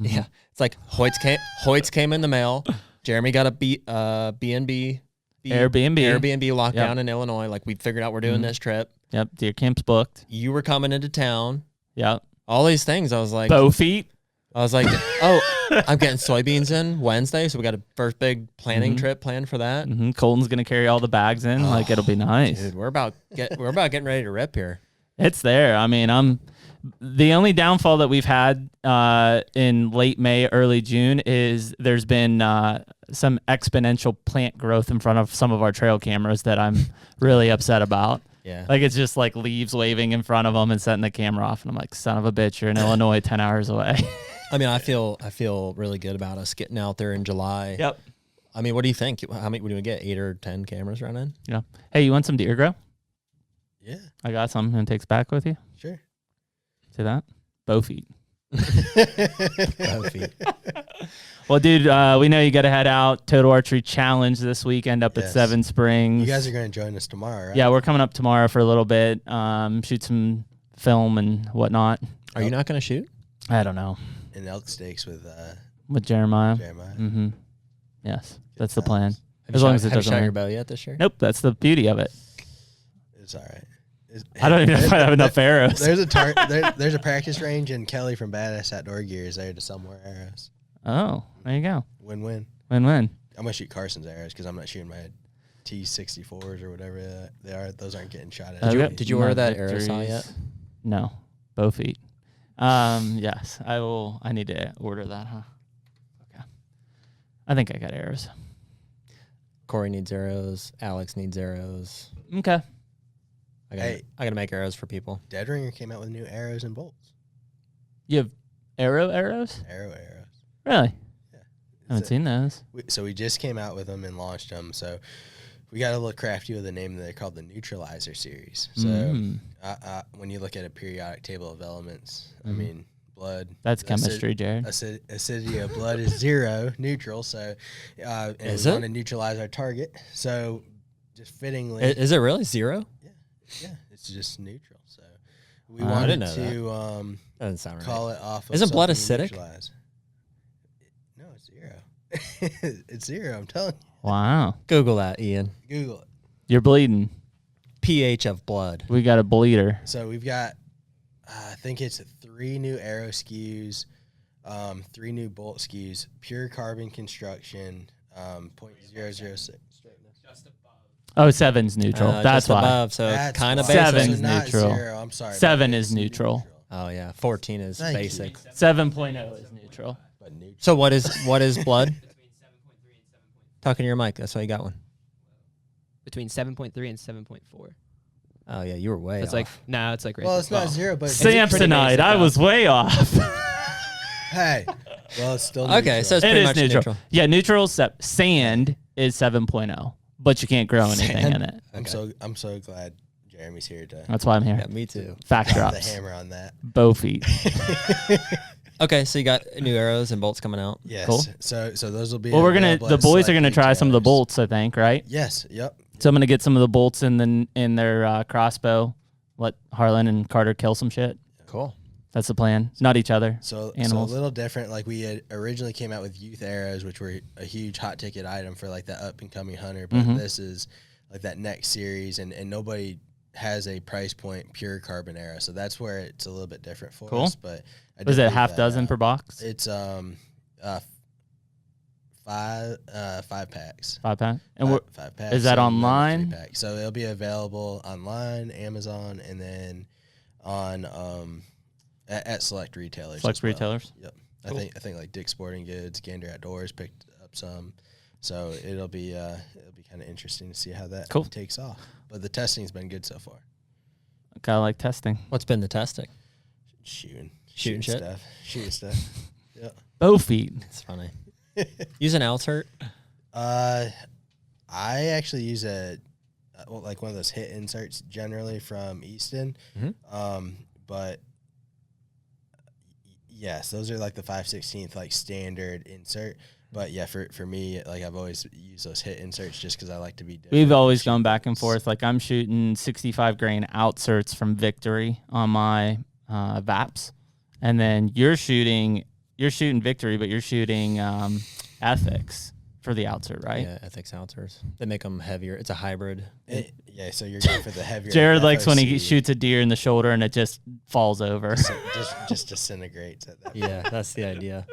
yeah, it's like Hoyts came in the mail. Jeremy got a B&B. Airbnb. Airbnb lockdown Yep. in Illinois. Like we figured out we're doing this trip. Yep, deer camp's booked. You were coming into town. Yep. All these things. I was like, Bow feet. oh, I'm getting soybeans in Wednesday, so we got a first big planning trip planned for that. Colton's gonna carry all the bags in. Like it'll be nice. Dude, we're about getting ready to rip here. It's there. I mean, the only downfall that we've had in late May, early June is there's been some exponential plant growth in front of some of our trail cameras that I'm really upset about. Yeah. Like it's just like leaves waving in front of them and setting the camera off, and I'm like, son of a bitch, you're in Illinois, 10 hours away. I mean, I feel really good about us getting out there in July. Yep. I mean, what do you think? How many would we get? 8 or 10 cameras running? Yeah. Hey, you want some deer grow? Yeah, I got some and takes back with you. sure. See that? Bow feet. Bow feet. Well, dude, we know you got to head out. Total Archery Challenge this weekend up at Yes. Seven Springs. You guys are going to join us tomorrow, right? Yeah, we're coming up tomorrow for a little bit. Shoot some film and whatnot. Are you not going to shoot? I don't know. And elk steaks with Jeremiah. Jeremiah. Mm-hmm. Yes, that's the plan. Have As you long shot- as it have you doesn't shot your rain. bow yet this year? Nope, that's the beauty of it. It's all right. I don't even know if I have enough arrows. There's a practice range, and Kelly from Badass Outdoor Gear is there to sell more arrows. Oh, there you go. Win-win. Win-win. I'm gonna shoot Carson's arrows because I'm not shooting my T64s or whatever they are. Those aren't getting shot at. Did you order that arrow saw yet? No, bow feet. Yes, I will. I need to order that, huh? Okay. I think I got arrows. Corey needs arrows. Alex needs arrows. Okay. I gotta make arrows for people. Dead Ringer came out with new arrows and bolts. You have arrows? Arrows. Really? Yeah. I haven't seen those. So we just came out with them and launched them. So we got a little crafty with the name. They're called the Neutralizer series. So when you look at a periodic table of elements, I mean, blood. That's chemistry, Jared. Acidity of blood is 0, neutral. So and we want to neutralize our target. So just fittingly. Is it really 0? Yeah, it's just neutral. So we wanted to doesn't sound right. call it off of Isn't blood acidic? No, it's 0. It's 0, I'm telling you. Wow. Google that, Ian. Google it. You're bleeding. pH of blood. We got a bleeder. So we've got, I think it's 3 new arrow SKUs, 3 new bolt SKUs, pure carbon construction, 0.006. Oh, 7's neutral. That's why. Above, so kind of basic. basic. 7's neutral. 0. I'm sorry. 7 is neutral. Oh yeah, 14 is Thank basic. you. 7.0 is neutral. But neutral. So what is blood? Talking to your mic. That's why you got one. Between 7.3 and 7.4. Oh yeah, you were way. It's off. like it's like right. Well, it's not 0, but Samsonite. I was way off. hey. Well, it's still neutral. Okay, so it's It pretty is much neutral. Yeah, neutral. Sand is 7.0, but you can't grow anything in it. I'm so glad Jeremy's here to That's why I'm here. Yeah, me too. Fact put the drops. hammer on that. Bow feet. Okay, so you got new arrows and bolts coming out. Yes. Cool. So those will be. Well, available the at boys are select gonna try some of the retailers. bolts, I think, right? Yes. Yep. So I'm gonna get some of the bolts in their crossbow. Let Harlan and Carter kill some shit. Cool. That's the plan. Not each other. So a Animals. little different. Like we had originally came out with youth arrows, which were a huge hot ticket item for like that up and coming hunter. But this is like that next series, and nobody has a price point pure carbon arrow. So that's where it's a little bit different for us. But Was it half dozen per box? It's 5 packs. 5 pack. And 5 packs. is that so online? 3 packs. So it'll be available online, Amazon, and then on at select retailers. Select as well. retailers. Yep. Cool. I think like Dick's Sporting Goods, Gander Outdoors picked up some. So it'll be kind of interesting to see how that takes off. But the testing's been good so far. Kind of like testing. What's been the testing? Shooting shit? stuff. Shooting stuff. Yep. Bow feet. It's funny. Use an Altert. I actually use like one of those hit inserts generally from Easton. But yes, those are like the 5/16 like standard insert. But yeah, for me, like I've always used those hit inserts just because I like to be different. We've always gone back and forth. Like I'm shooting 65 grain outserts from Victory on my VAPs, and then you're shooting Victory, but you're shooting Ethics for the outsert, right? Yeah, Ethics Alterts. They make them heavier. It's a hybrid. Yeah, so you're going for the heavier. Jared likes when he FOC. shoots a deer in the shoulder and it just falls over. So just disintegrates at that. Yeah, that's the idea.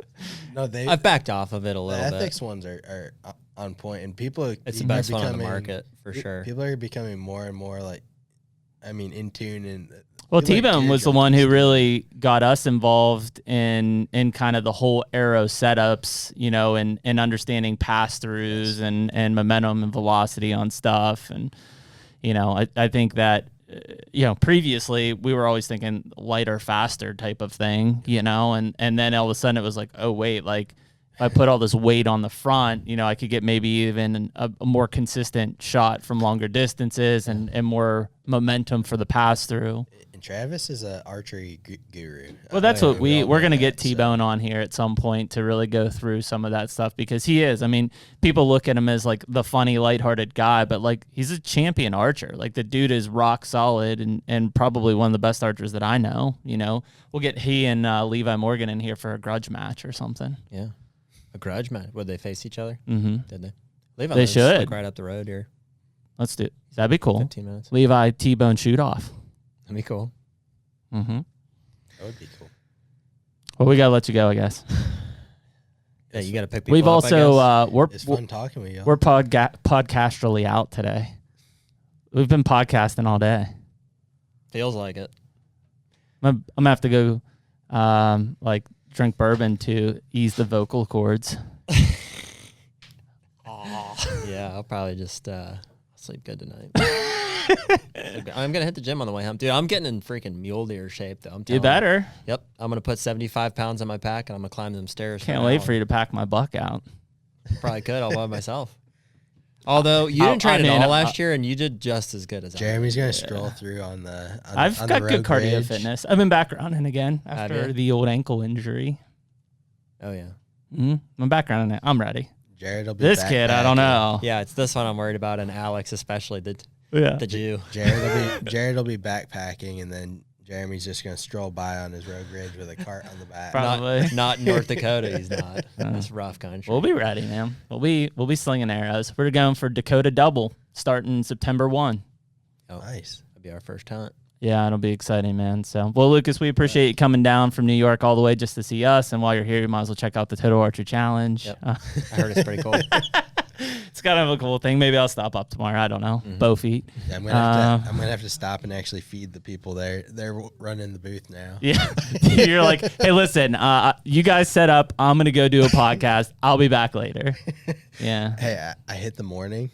No, I've backed off of it a little the bit. ethics ones are on point, and people. It's the best one on the market for pe- sure. People are becoming more and more in tune and. Well, people like T-Bone gear was the one who junkies. really got us involved in kind of the whole arrow setups, and understanding pass-throughs and momentum and velocity on stuff. And, I think that, previously we were always thinking lighter, faster type of thing, and then all of a sudden it was like, oh, wait, like if I put all this weight on the front, I could get maybe even a more consistent shot from longer distances and more momentum for the pass-through. And Travis is an archery guru. Well, that's what we're going to get T T-Bone on here at some point to really go through some of that stuff, because he is. I mean, people look at him as like the funny, lighthearted guy, but like he's a champion archer. Like the dude is rock solid and probably one of the best archers that I know. We'll get he and Levi Morgan in here for a grudge match or something. Yeah. A grudge match. Would they face each other? Mm-hmm. Did they? Levi They lives, should. like, right up the road here. Let's do it. That'd be cool. 15 minutes. Levi T-Bone shoot off. That'd be cool. Mm-hmm. That would be cool. Well, we gotta let you go, I guess. Yeah, you got to pick people We've up, I guess. also It's fun talking with y'all. we're podcastrally out today. We've been podcasting all day. Feels like it. I'm gonna have to go, like drink bourbon to ease the vocal cords. Yeah, I'll probably just sleep good tonight. I'm going to hit the gym on the way home. Dude, I'm getting in freaking mule deer shape, though. I'm You telling better. Yep. I'm going to put 75 pounds on my pack, and I'm going to climb them stairs. Can't wait for you to pack my buck out. Probably could all by myself. Although, you didn't train at all last year, and you did just as good as Jeremy's going to stroll through on the I've got good cardio fitness. I've been back running again Have after you? the old ankle injury. Oh, yeah. I'm back running it. I'm ready. Jared will be This kid, I don't know. Yeah, it's this one I'm worried about, and Alex especially, the Jew. Jared will be backpacking, and then Jeremy's just going to stroll by on his road ridge with a cart on the back. Probably. Not in North Dakota, he's not. It's rough country. We'll be ready, man. We'll be slinging arrows. We're going for Dakota Double starting September 1. Oh, Nice. that'll be our first hunt. Yeah, it'll be exciting, man. So, well, Lucas, we appreciate you coming down from New York all the way just to see us. And while you're here, you might as well check out the Total Archer Challenge. Yep. I heard it's pretty cool. It's kind of a cool thing. Maybe I'll stop up tomorrow. I don't know. Bow feet. Yeah, I'm gonna have to stop and actually feed the people there. They're running the booth now. Yeah. You're like, hey, listen, you guys set up. I'm going to go do a podcast. I'll be back later. Yeah. Hey, I hit the morning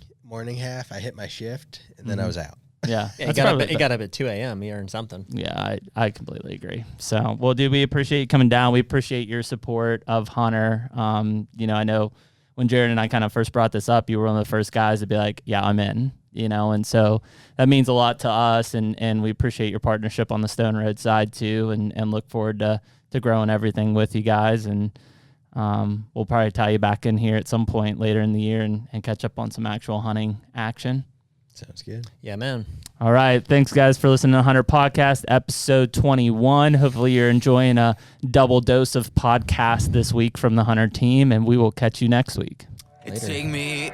half. I hit my shift, and then I was out. Yeah. Yeah, he got up at 2 a.m. He earned something. Yeah, I completely agree. So, well, dude, we appreciate you coming down. We appreciate your support of Hunter. I know when Jared and I kind of first brought this up, you were one of the first guys to be like, yeah, I'm in, and so that means a lot to us, and we appreciate your partnership on the Stone Road side too, and look forward to growing everything with you guys. And we'll probably tie you back in here at some point later in the year and catch up on some actual hunting action. Sounds good. Yeah, man. All right. Thanks, guys, for listening to HUNTR Podcast, episode 21. Hopefully you're enjoying a double dose of podcast this week from the HUNTR team, and we will catch you next week. Later. Take me